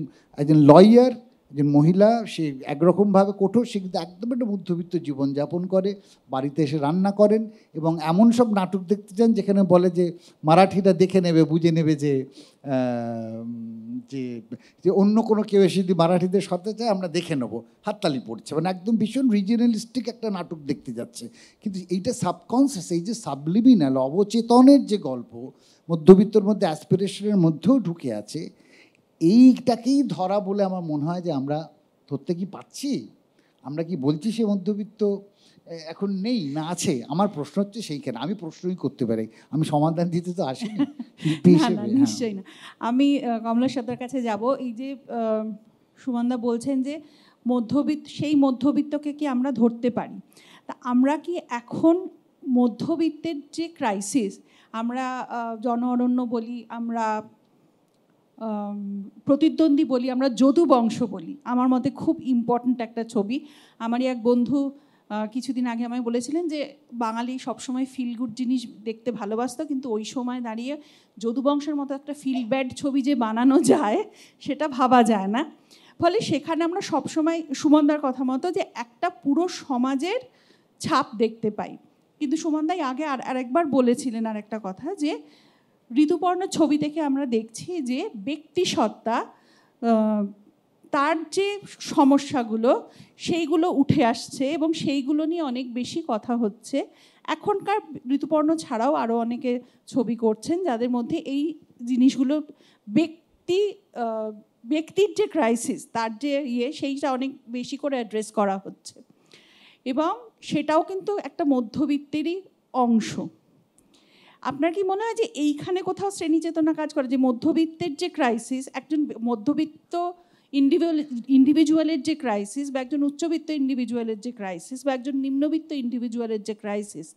লয়ার, একজন মহিলা, সে একরকমভাবে কঠোর, সে কিন্তু একদম একটা মধ্যবিত্ত জীবনযাপন করে, বাড়িতে এসে রান্না করেন, এবং এমন সব নাটক দেখতে চান যেখানে বলে যে মারাঠিরা দেখে নেবে, বুঝে নেবে যে যে অন্য কোনো কেউ এসে যদি মারাঠিদের সাথে চায় আমরা দেখে নেবো, হাততালি পড়ছে, মানে একদম ভীষণ রিজিনালিস্টিক একটা নাটক দেখতে যাচ্ছে। কিন্তু এইটা সাবকনসিয়াস, এই যে সাবলিমিনাল অবচেতনের যে গল্প মধ্যবিত্তর মধ্যে, অ্যাসপিরেশনের মধ্যেও ঢুকে আছে, এইটাকেই ধরা বলে আমার মনে হয় যে আমরা ধরতে কি পাচ্ছি? আমরা কি বলছি সে মধ্যবিত্ত এখন নেই না আছে? আমার প্রশ্ন হচ্ছে সেইখানে। আমি প্রশ্নই করতে পারি, আমি সমাধান দিতে তো আসিনি শিল্পী হিসেবে। নিশ্চয়ই না। আমি কমলেশ্বরের কাছে যাব। এই যে সুমনদা বলছেন যে সেই মধ্যবিত্তকে কি আমরা ধরতে পারি, তা আমরা কি এখন মধ্যবিত্তের যে ক্রাইসিস, আমরা জন অরণ্য বলি, আমরা প্রতিদ্বন্দ্বী বলি, আমরা যদু বংশ বলি, আমার মতে খুব ইম্পর্ট্যান্ট একটা ছবি। আমারই এক বন্ধু কিছুদিন আগে আমায় বলেছিলেন যে বাঙালি সবসময় ফিল গুড জিনিস দেখতে ভালোবাসতো, কিন্তু ওই সময় দাঁড়িয়ে যদু বংশের মতো একটা ফিল ব্যাড ছবি যে বানানো যায় সেটা ভাবা যায় না। ফলে সেখানে আমরা সবসময় সুমনদার কথা মতো যে একটা পুরো সমাজের ছাপ দেখতে পাই। কিন্তু সুমনদাই আগে আরেকবার বলেছিলেন আর একটা কথা, যে ঋতুপর্ণ ছবি থেকে আমরা দেখছি যে ব্যক্তিসত্তা, তার যে সমস্যাগুলো সেইগুলো উঠে আসছে এবং সেইগুলো নিয়ে অনেক বেশি কথা হচ্ছে। এখনকার ঋতুপর্ণ ছাড়াও আরও অনেকে ছবি করছেন যাদের মধ্যে এই জিনিসগুলো ব্যক্তির যে ক্রাইসিস, তার যে সেইটা অনেক বেশি করে অ্যাড্রেস করা হচ্ছে, এবং সেটাও কিন্তু একটা মধ্যবিত্তেরই অংশ। আপনার কি মনে হয় যে এইখানে কোথাও শ্রেণী চেতনা কাজ করে, যে মধ্যবিত্তের যে ক্রাইসিস, একজন মধ্যবিত্ত ইন্ডিভিজুয়ালের যে ক্রাইসিস, বা একজন উচ্চবিত্ত ইন্ডিভিজুয়ালের যে ক্রাইসিস, বা একজন নিম্নবিত্ত ইন্ডিভিজুয়ালের যে ক্রাইসিস,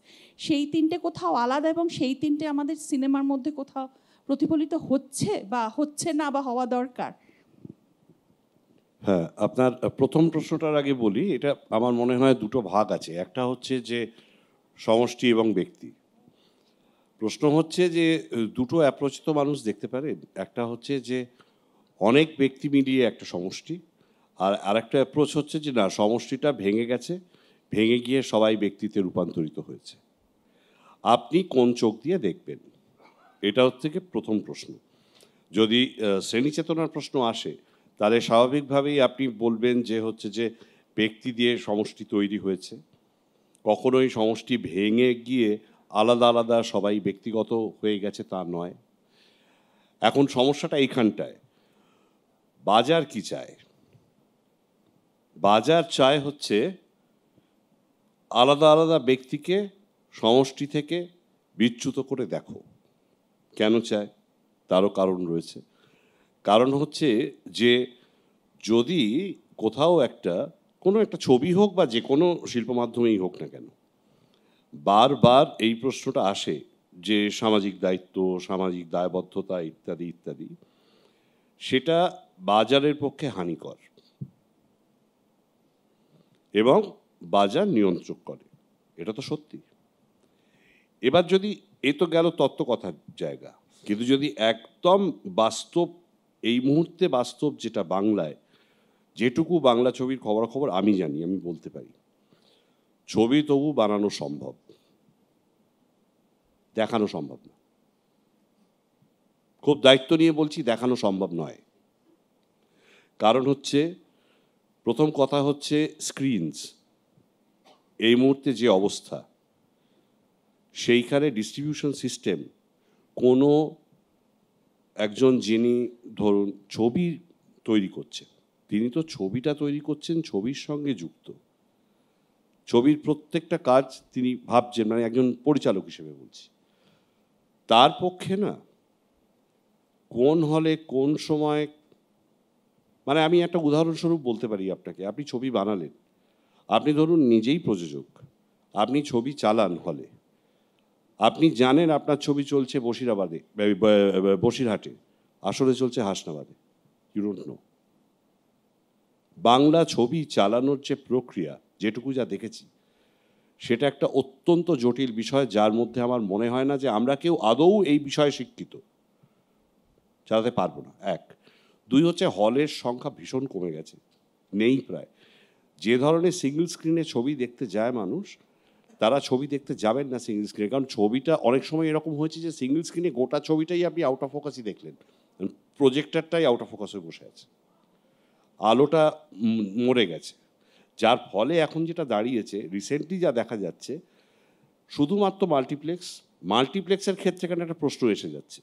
সেই তিনটে কোথাও আলাদা এবং সেই তিনটে আমাদের সিনেমার মধ্যে কোথাও প্রতিফলিত হচ্ছে বা হচ্ছে না, বা হওয়া দরকার? হ্যাঁ, আপনার প্রথম প্রশ্নটার আগে বলি, এটা আমার মনে হয় দুটো ভাগ আছে। একটা হচ্ছে যে সমষ্টি এবং ব্যক্তি। প্রশ্ন হচ্ছে যে দুটো অ্যাপ্রোচ তো মানুষ দেখতে পারে। একটা হচ্ছে যে অনেক ব্যক্তি মিলিয়ে একটা সমষ্টি, আর আরেকটা অ্যাপ্রোচ হচ্ছে যে না, সমষ্টিটা ভেঙে গেছে, ভেঙে গিয়ে সবাই ব্যক্তিতে রূপান্তরিত হয়েছে। আপনি কোন চোখ দিয়ে দেখবেন, এটা হচ্ছে কি প্রথম প্রশ্ন। যদি শ্রেণী চেতনার প্রশ্ন আসে, তাহলে স্বাভাবিকভাবেই আপনি বলবেন যে হচ্ছে যে ব্যক্তি দিয়ে সমষ্টি তৈরি হয়েছে, কখনোই সমষ্টি ভেঙে গিয়ে আলাদা আলাদা সবাই ব্যক্তিগত হয়ে গেছে তা নয়। এখন সমস্যাটা এইখানটায়, বাজার কি চায়? বাজার চায় হচ্ছে আলাদা আলাদা ব্যক্তিকে সমষ্টি থেকে বিচ্যুত করে দেখো। কেন চায়? তারও কারণ রয়েছে। কারণ হচ্ছে যে যদি কোথাও কোনো একটা ছবি হোক বা যে কোনো শিল্প মাধ্যমেই হোক না কেন, বারবার এই প্রশ্নটা আসে যে সামাজিক দায়িত্ব, সামাজিক দায়বদ্ধতা ইত্যাদি ইত্যাদি, সেটা বাজারের পক্ষে হানিকর এবং বাজার নিয়ন্ত্রণ করে, এটা তো সত্যি। এবার যদি এ তো গেল তত্ত্বকথার জায়গা, কিন্তু যদি একদম বাস্তব, এই মুহূর্তে বাস্তব যেটা বাংলায়, যেটুকু বাংলা ছবির খবরাখবর আমি জানি, আমি বলতে পারি, ছবি তবু বানানো সম্ভব, দেখানো সম্ভব না। খুব দায়িত্ব নিয়ে বলছি, দেখানো সম্ভব নয়। কারণ হচ্ছে, প্রথম কথা হচ্ছে স্ক্রিনস এই মুহূর্তে যে অবস্থা, সেইখানে ডিস্ট্রিবিউশন সিস্টেম, কোনো একজন যিনি ধরুন ছবি তৈরি করছেন, তিনি তো ছবিটা তৈরি করছেন ছবির সঙ্গে যুক্ত, ছবির প্রত্যেকটা কাজ তিনি ভাবছেন, মানে একজন পরিচালক হিসেবে বলছি, তার পক্ষে না কোন হলে কোন সময়, মানে আমি একটা উদাহরণস্বরূপ বলতে পারি আপনাকে, আপনি ছবি বানালেন, আপনি ধরুন নিজেই প্রযোজক, আপনি ছবি চালান হলে, আপনি জানেন আপনার ছবি চলছে বসিরহাটে, আসলে চলছে হাসনাবাদে, ইউ ডোন্ট নো। বাংলা ছবি চালানোর যে প্রক্রিয়া, যেটুকু যা দেখেছি, সেটা একটা অত্যন্ত জটিল বিষয়, যার মধ্যে আমার মনে হয় না যে আমরা কেউ আদৌ এই বিষয়ে শিক্ষিত, চালাতে পারবো না। এক। দুই হচ্ছে হলের সংখ্যা ভীষণ কমে গেছে, নেই প্রায়। যে ধরনের সিঙ্গেল স্ক্রিনে ছবি দেখতে যায় মানুষ, তারা ছবি দেখতে যাবেন না সিঙ্গেল স্ক্রিনে, কারণ ছবিটা অনেক সময় এরকম হয়েছে যে সিঙ্গেল স্ক্রিনে গোটা ছবিটাই আপনি আউট অফ ফোকাসই দেখলেন, প্রজেক্টরটাই আউট অফ ফোকাস হয়ে বসে আছে, আলোটা মরে গেছে। যার ফলে এখন যেটা দাঁড়িয়েছে, রিসেন্টলি যা দেখা যাচ্ছে, শুধুমাত্র মাল্টিপ্লেক্সের ক্ষেত্রে এখানে একটা প্রশ্ন এসে যাচ্ছে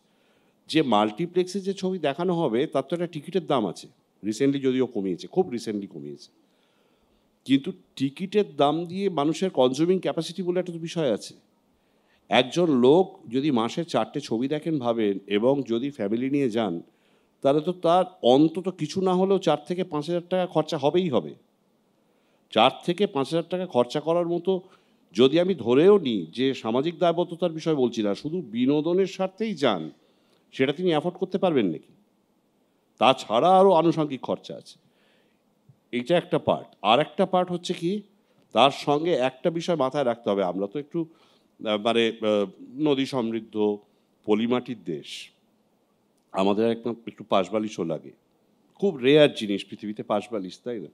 যে মাল্টিপ্লেক্সে যে ছবি দেখানো হবে তার তো একটা টিকিটের দাম আছে, রিসেন্টলি যদিও কমিয়েছে, খুব রিসেন্টলি কমিয়েছে, কিন্তু টিকিটের দাম দিয়ে মানুষের কনজিউমিং ক্যাপাসিটি বলে একটা বিষয় আছে। একজন লোক যদি মাসে 4টে ছবি দেখেন ভাবেন, এবং যদি ফ্যামিলি নিয়ে যান, তাহলে তো তার অন্তত কিছু না হলেও 4 থেকে 5 হাজার টাকা খরচা হবেই হবে। 4 থেকে 5 হাজার টাকা খরচা করার মতো যদি আমি ধরেও নিই যে সামাজিক দায়বদ্ধতার বিষয় বলছি না, শুধু বিনোদনের স্বার্থেই যান, সেটা তিনি অ্যাফোর্ড করতে পারবেন নাকি? তাছাড়া আরও আনুষঙ্গিক খরচা আছে। এটা একটা পার্ট। আর একটা পার্ট হচ্ছে কি, তার সঙ্গে একটা বিষয় মাথায় রাখতে হবে, আমরা তো একটু মানে নদী সমৃদ্ধ পলিমাটির দেশ, আমাদের একটু পাশবালিশও লাগে। খুব রেয়ার জিনিস পৃথিবীতে পাশবালিশ, তাই না?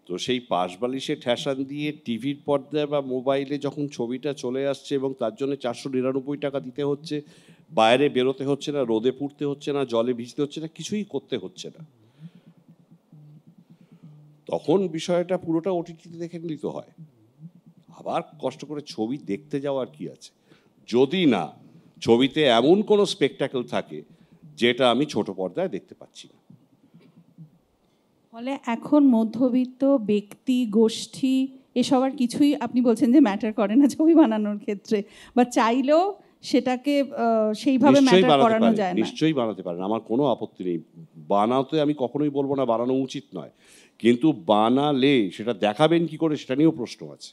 তো সেই পাশবালিশে ঠেসান দিয়ে টিভির পর্দায় বা মোবাইলে যখন ছবিটা চলে আসছে এবং তার জন্য 499 টাকা দিতে হচ্ছে, বাইরে বেরোতে হচ্ছে না, রোদে পুড়তে হচ্ছে না, জলে ভিজতে হচ্ছে না, কিছুই করতে হচ্ছে না, তখন বিষয়টা পুরোটা ওটিটিতে দেখে নিতে হয়। আবার কষ্ট করে ছবি দেখতে যাওয়ার কি আছে, যদি না ছবিতে এমন কোনো স্পেকটাকেল থাকে যেটা আমি ছোট পর্দায় দেখতে পাচ্ছি না। ফলে এখন মধ্যবিত্ত ব্যক্তি গোষ্ঠী এসব আর কিছুই আপনি বলছেন যে ম্যাটার করে না ছবি বানানোর ক্ষেত্রে, বা চাইলেও সেটাকে সেইভাবে ম্যাটার করানো যায় না। নিশ্চয়ই বানাতে পারেন, আমার কোনো আপত্তি নেই। বানাতে আমি কখনোই বলবো না বানানো উচিত নয়, কিন্তু বানালে সেটা দেখাবেন কি করে সেটা নিয়েও প্রশ্ন আছে।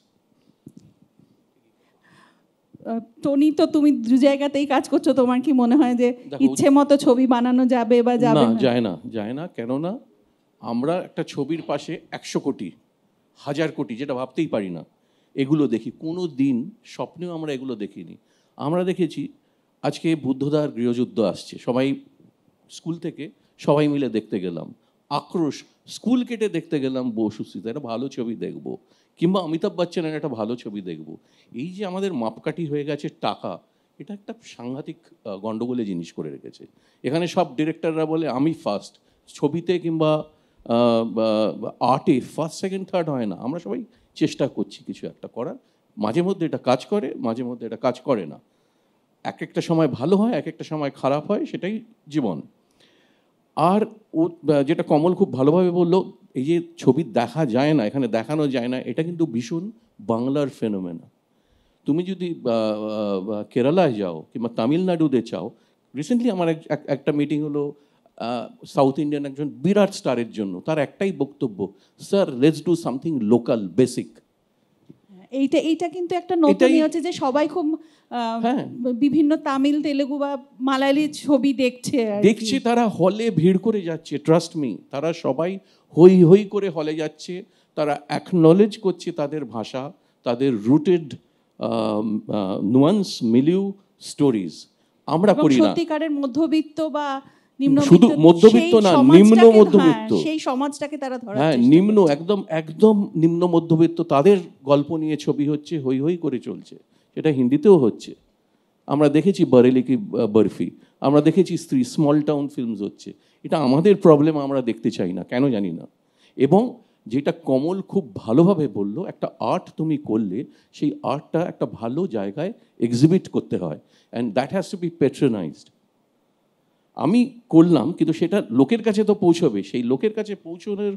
টনি, তো তুমি দু জায়গাতেই কাজ করছো, তোমার কি মনে হয় যে ইচ্ছে মতো ছবি বানানো যাবে বা যাবে না? না? যায় না। কেননা আমরা একটা ছবির পাশে 100 কোটি 1000 কোটি, যেটা ভাবতেই পারি না, এগুলো দেখি। কোনো দিন স্বপ্নেও আমরা এগুলো দেখিনি। আমরা দেখেছি আজকে বুদ্ধদার গৃহযুদ্ধ আসছে, সবাই স্কুল থেকে সবাই মিলে দেখতে গেলাম। আক্রোশ, স্কুল কেটে দেখতে গেলাম বসু স্মৃতি, একটা ভালো ছবি দেখবো, কিংবা অমিতাভ বচ্চনের একটা ভালো ছবি দেখবো। এই যে আমাদের মাপকাঠি হয়ে গেছে টাকা, এটা একটা সাংঘাতিক গন্ডগোলে জিনিস করে রেখেছে। এখানে সব ডিরেক্টররা বলে আমি ফার্স্ট, ছবিতে কিংবা আর্টে ফার্স্ট সেকেন্ড থার্ড হয় না। আমরা সবাই চেষ্টা করছি কিছু একটা করার, মাঝে মধ্যে এটা কাজ করে, মাঝে মধ্যে এটা কাজ করে না। এক একটা সময় ভালো হয়, এক একটা সময় খারাপ হয়, সেটাই জীবন। আর ও যেটা কমল খুব ভালোভাবে বললো, এই যে ছবি দেখা যায় না, এখানে দেখানো যায় না, এটা কিন্তু ভীষণ বাংলার ফেনোমেনা। তুমি যদি কেরালায় যাও কিংবা তামিলনাড়ুতে চাও, রিসেন্টলি আমার একটা মিটিং হলো সাউথ ইন্ডিয়ান একজন বিরাট স্টারের জন্য, তার একটাই বক্তব্য, sir let's do something local basic. এইটা কিন্তু একটা নতুনই হচ্ছে যে সবাই খুব হ্যাঁ, বিভিন্ন তামিল, তেলেগু বা মালায়ালি ছবি দেখছে। তারা হলে ভিড় করে যাচ্ছে, ট্রাস্ট মি, তারা সবাই হই হই করে হলে যাচ্ছে। তারা অ্যাকনলেজ করছে তাদের ভাষা, তাদের রুটেড নুয়ান্স মিলিউ স্টোরিজ। আমরা করি না। সত্যিকারের মধ্যবিত্ত বা শুধু মধ্যবিত্ত না, নিম্ন মধ্যবিত্ত, সেই সমাজটাকে তারা ধরার হ্যাঁ, নিম্ন, একদম নিম্ন মধ্যবিত্ত, তাদের গল্প নিয়ে ছবি হচ্ছে, হই হই করে চলছে। সেটা হিন্দিতেও হচ্ছে। আমরা দেখেছি বরেলি কি বরফি, আমরা দেখেছি স্ত্রী, স্মল টাউন ফিল্মস হচ্ছে। এটা আমাদের প্রবলেম, আমরা দেখতে চাই না, কেন জানি না। এবং যেটা কমল খুব ভালোভাবে বললো, একটা আর্ট তুমি করলে সেই আর্টটা একটা ভালো জায়গায় এক্সিবিট করতে হয়, and that has to be patronised. আমি করলাম, কিন্তু সেটা লোকের কাছে তো পৌঁছবে। সেই লোকের কাছে পৌঁছানোর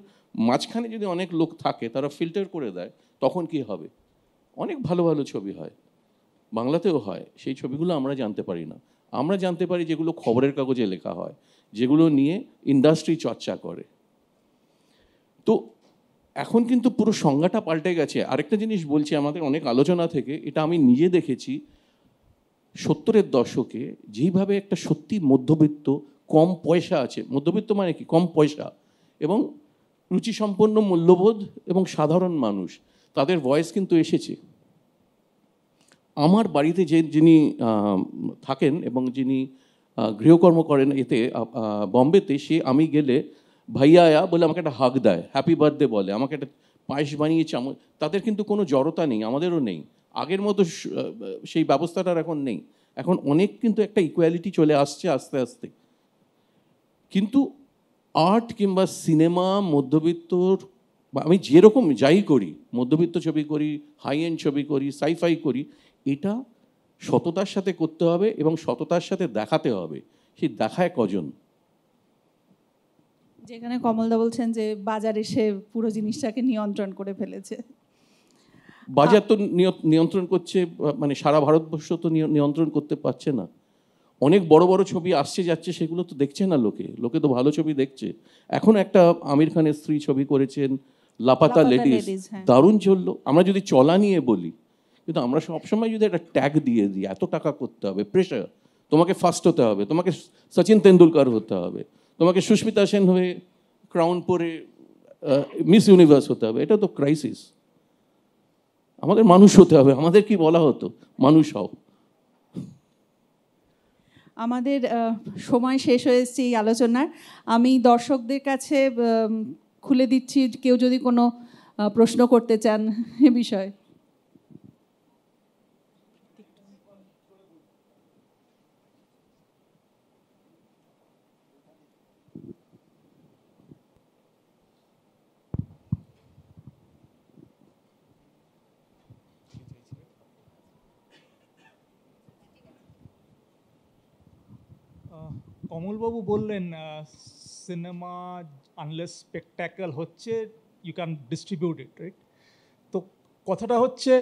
মাঝখানে যদি অনেক লোক থাকে, তারা ফিল্টার করে দেয়, তখন কি হবে? অনেক ভালো ভালো ছবি হয়, বাংলাতেও হয়, সেই ছবিগুলো আমরা জানতে পারি না। আমরা জানতে পারি যেগুলো খবরের কাগজে লেখা হয়, যেগুলো নিয়ে ইন্ডাস্ট্রি চর্চা করে। তো এখন কিন্তু পুরো সংজ্ঞাটা পাল্টে গেছে। আরেকটা জিনিস বলছি, আমাদের অনেক আলোচনা থেকে, এটা আমি নিজে দেখেছি, 70-এর দশকে যেইভাবে একটা সত্যি মধ্যবিত্ত, কম পয়সা আছে, মধ্যবিত্ত মানে কি, কম পয়সা এবং রুচিসম্পন্ন মূল্যবোধ এবং সাধারণ মানুষ, তাদের ভয়েস কিন্তু এসেছে। আমার বাড়িতে যিনি থাকেন এবং যিনি গৃহকর্ম করেন এতে বম্বেতে, সে আমি গেলে ভাইয়া আয়া বলে আমাকে একটা হাগ দেয়, হ্যাপি বার্থডে বলে, আমাকে একটা পায়েস বানিয়ে চামচ। তাদের কিন্তু কোনো জড়তা নেই, আমাদেরও নেই। আগের মতো সেই ব্যবস্থাটার এখন নেই। এখন অনেক কিন্তু একটা ইকুয়ালিটি চলে আসছে আস্তে আস্তে। কিন্তু আর্ট কিংবা সিনেমা মধ্যবিত্তর, আমি যেরকম যাই করি, মধ্যবিত্ত ছবি করি, হাই এন্ড ছবি করি, সাইফাই করি, এটা সততার সাথে করতে হবে এবং সততার সাথে দেখাতে হবে। সেই দেখায় কজন? যেখানে কমলদা বলছেন যে বাজার এসে পুরো জিনিসটাকে নিয়ন্ত্রণ করে ফেলেছে। বাজার তো নিয়ন্ত্রণ করছে, মানে সারা ভারতবর্ষ তো নিয়ন্ত্রণ করতে পারছে না। অনেক বড় বড় ছবি আসছে যাচ্ছে, সেগুলো তো দেখছে না লোকে তো ভালো ছবি দেখছে। এখন একটা আমির খানের স্ত্রী ছবি করেছেন, লাপাতা লেডিস, দারুণ চললো। আমরা যদি চলা নিয়ে বলি, কিন্তু আমরা সবসময় যদি একটা ট্যাগ দিয়ে দিই এত টাকা করতে হবে, প্রেশার, তোমাকে ফার্স্ট হতে হবে, তোমাকে সচিন তেন্ডুলকর হতে হবে, তোমাকে সুস্মিতা সেন হয়ে ক্রাউন পরে মিস ইউনিভার্স হতে হবে, এটা তো ক্রাইসিস। আমাদের মানুষ হতে হবে। আমাদের কি বলা হতো? মানুষ হও। আমাদের সময় শেষ হয়ে এসেছে এই আলোচনার। আমি দর্শকদের কাছে খুলে দিচ্ছি, কেউ যদি কোনো প্রশ্ন করতে চান এ বিষয়ে। কমলবাবু বললেন সিনেমা আনলেস স্পেকট্যাকেল হচ্ছে you can distribute it, right? তো কথাটা হচ্ছে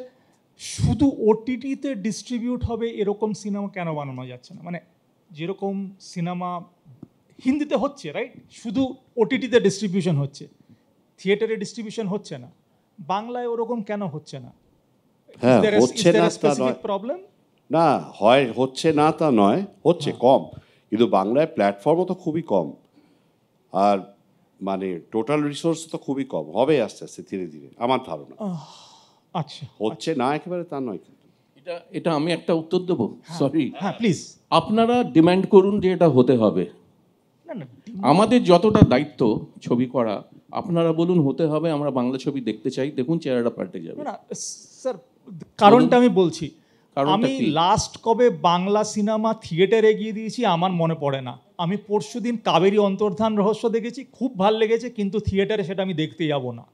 শুধু ওটিটিতে ডিস্ট্রিবিউট হবে এরকম সিনেমা কেন বানানো যাচ্ছে না? মানে যেরকম সিনেমা হিন্দিতে হচ্ছে, রাইট, শুধু ওটিটিতে ডিস্ট্রিবিউশন হচ্ছে, থিয়েটারে ডিস্ট্রিবিউশন হচ্ছে না, বাংলায় ওরকম কেন হচ্ছে না? হ্যাঁ, হচ্ছে না তা নয়। প্রবলেম না হয় হচ্ছে না তা নয়, হচ্ছে কম, কিন্তু বাংলায় প্ল্যাটফর্মও তো খুবই কম, আর মানে টোটাল রিসোর্স তো খুবই কম, হবে আস্তে আস্তে ধীরে ধীরে আমার ধারণা। আচ্ছা, হচ্ছে না একেবারে তা নয়। কিন্তু এটা আমি একটা উত্তর দেবো, সরি। হ্যাঁ প্লিজ। আপনারা ডিমান্ড করুন যে এটা হতে হবে। না না, আমাদের যতটা দায়িত্ব ছবি করা, আপনারা বলুন হতে হবে, আমরা বাংলা ছবি দেখতে চাই, দেখুন চেহারাটা পাল্টে যাবে। না স্যার, কারণটা আমি বলছি। কারণটা আমি কি? লাস্ট কবে বাংলা সিনেমা থিয়েটারে গিয়ে দিয়েছি আমার মনে পড়ে না। আমি পরশুদিন কাবেরী অন্তর্ধান রহস্য দেখেছি, খুব ভাল লেগেছে, কিন্তু থিয়েটারে সেটা আমি দেখতে যাব না।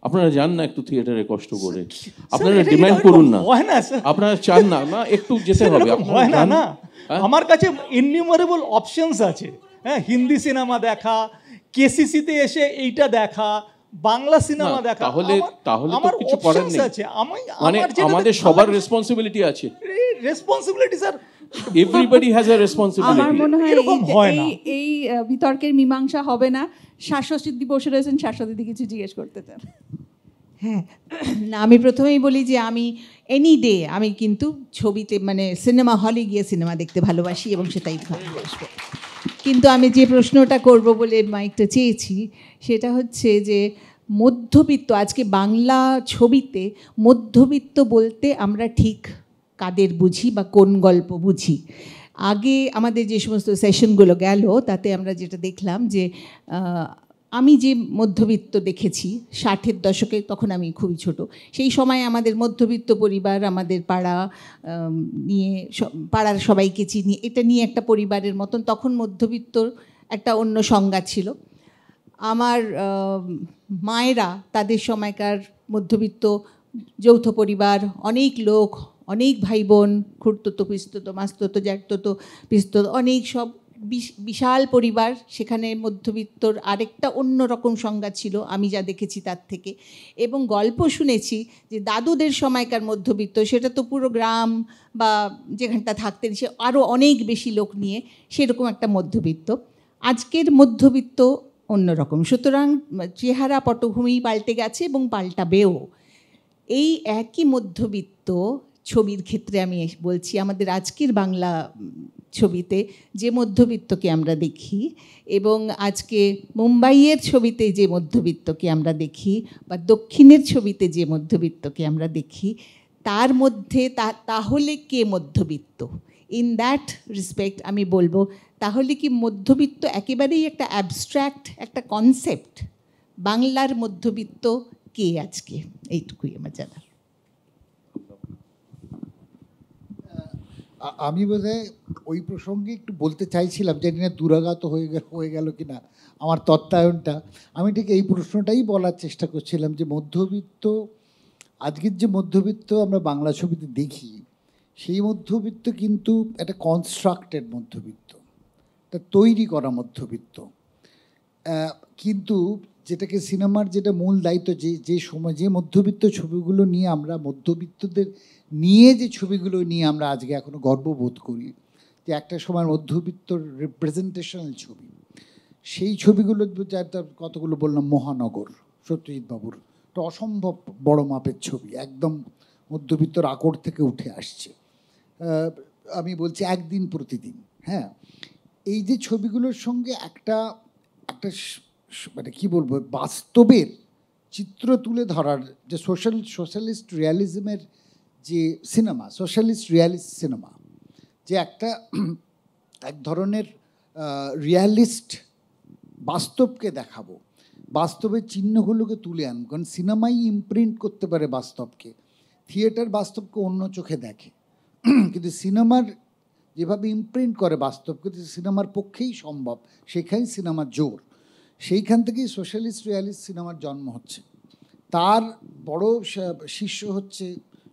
আপনারা যান না একটু থিয়েটারে কষ্ট করে, আপনারা এটা ডিমান্ড এরকম করুন না। হয় না স্যার, আপনারা চান না, না একটু যেতে হবে। এরকম আপনারা হয় না যান। না। হ্যাঁ? আমার কাছে ইননিউমারেবল অপশনস আছে। হ্যাঁ, হিন্দি সিনেমা দেখা, কেসিসিতে এসে এইটা দেখা, বাংলা সিনেমা না, দেখা, তাহলে তো আমার কিছু করার options নেই। আছে। মানে আমাদের সবার রেসপন্সিবিলিটি আছে। Responsibility sir, everybody has a আমার রেসপন্সিবিলিটি। মনে হয় এরকম হয় না। এই বিতর্কের মীমাংসা হবে না। শাশ্বতী বসে রয়েছেন, শাশ্বতী কিছু জিজ্ঞেস করতে চান? হ্যাঁ, না আমি প্রথমেই বলি যে আমি এনি ডে আমি কিন্তু ছবিতে মানে সিনেমা হলে গিয়ে সিনেমা দেখতে ভালোবাসি এবং সেটাই ভালোবাসবো। কিন্তু আমি যে প্রশ্নটা করব বলে মাইকটা চেয়েছি সেটা হচ্ছে যে মধ্যবিত্ত, আজকে বাংলা ছবিতে মধ্যবিত্ত বলতে আমরা ঠিক কাদের বুঝি বা কোন গল্প বুঝি? আগে আমাদের যে সমস্ত সেশনগুলো গেল তাতে আমরা যেটা দেখলাম যে আমি যে মধ্যবিত্ত দেখেছি 60-এর দশকে, তখন আমি খুবই ছোট, সেই সময় আমাদের মধ্যবিত্ত পরিবার, আমাদের পাড়া নিয়ে পাড়ার সবাইকে চিনি, এটা নিয়ে একটা পরিবারের মতন, তখন মধ্যবিত্তর একটা অন্য সংজ্ঞা ছিল। আমার মায়েরা তাদের সময়কার মধ্যবিত্ত যৌথ পরিবার, অনেক লোক, অনেক ভাই বোন, খুড়তুতো পিসতুতো মাসতুতো জ্যাঠতুতো পিসতুতো, অনেক সব বিশাল পরিবার, সেখানে মধ্যবিত্তর আরেকটা অন্য রকম সংজ্ঞা ছিল আমি যা দেখেছি তার থেকে। এবং গল্প শুনেছি যে দাদুদের সময়কার মধ্যবিত্ত সেটা তো পুরো গ্রাম বা যেখানটা থাকতেন সে আরও অনেক বেশি লোক নিয়ে, সেরকম একটা মধ্যবিত্ত। আজকের মধ্যবিত্ত অন্যরকম, সুতরাং চেহারা পটভূমি পাল্টে গেছে এবং পাল্টাবেও। এই একই মধ্যবিত্ত ছবির ক্ষেত্রে আমি বলছি, আমাদের আজকের বাংলা ছবিতে যে মধ্যবিত্তকে আমরা দেখি এবং আজকে মুম্বাইয়ের ছবিতে যে মধ্যবিত্তকে আমরা দেখি বা দক্ষিণের ছবিতে যে মধ্যবিত্তকে আমরা দেখি, তার মধ্যে তাহলে কে মধ্যবিত্ত? ইন দ্যাট রেসপেক্ট আমি বলবো, তাহলে কি মধ্যবিত্ত একেবারেই একটা অ্যাবস্ট্র্যাক্ট একটা কনসেপ্ট? বাংলার মধ্যবিত্ত কে আজকে? এইটুকুই আমার জানা। আমি বোধহয় ওই প্রসঙ্গে একটু বলতে চাইছিলাম, জানি না দুরাগত হয়ে গেল কি না আমার তত্ত্বায়নটা। আমি ঠিক এই প্রশ্নটাই বলার চেষ্টা করছিলাম যে মধ্যবিত্ত, আজকের যে মধ্যবিত্ত আমরা বাংলা ছবিতে দেখি, সেই মধ্যবিত্ত কিন্তু একটা কনস্ট্রাক্টেড মধ্যবিত্ত, একটা তৈরি করা মধ্যবিত্ত। কিন্তু যেটাকে সিনেমার যেটা মূল দায়িত্ব, যে সময় যে মধ্যবিত্ত ছবিগুলো নিয়ে আমরা মধ্যবিত্তদের নিয়ে যে ছবিগুলো নিয়ে আমরা আজকে এখনও গর্ববোধ করি, যে একটা সময় মধ্যবিত্তর রিপ্রেজেন্টেশনাল ছবি, সেই ছবিগুলো যার কতগুলো বললাম, মহানগর সত্যজিৎ বাবুর একটা অসম্ভব বড় মাপের ছবি, একদম মধ্যবিত্তর আকর থেকে উঠে আসছে। আমি বলছি একদিন প্রতিদিন। হ্যাঁ, এই যে ছবিগুলোর সঙ্গে একটা একটা মানে কী বলবো, বাস্তবের চিত্র তুলে ধরার যে সোশ্যালিস্ট রিয়ালিজমের যে সিনেমা, সোশ্যালিস্ট রিয়ালিস্ট সিনেমা, যে একটা এক ধরনের রিয়ালিস্ট বাস্তবকে দেখাবো, বাস্তবের চিহ্নগুলোকে তুলে আনবো। কারণ সিনেমাই ইমপ্রিন্ট করতে পারে বাস্তবকে, থিয়েটার বাস্তবকে অন্য চোখে দেখে, কিন্তু সিনেমার যেভাবে ইমপ্রিন্ট করে বাস্তবকে, সিনেমার পক্ষেই সম্ভব, সেখানেই সিনেমার জোর। সেইখান থেকেই সোশ্যালিস্ট রিয়ালিস্ট সিনেমার জন্ম হচ্ছে। তার বড় শিষ্য হচ্ছে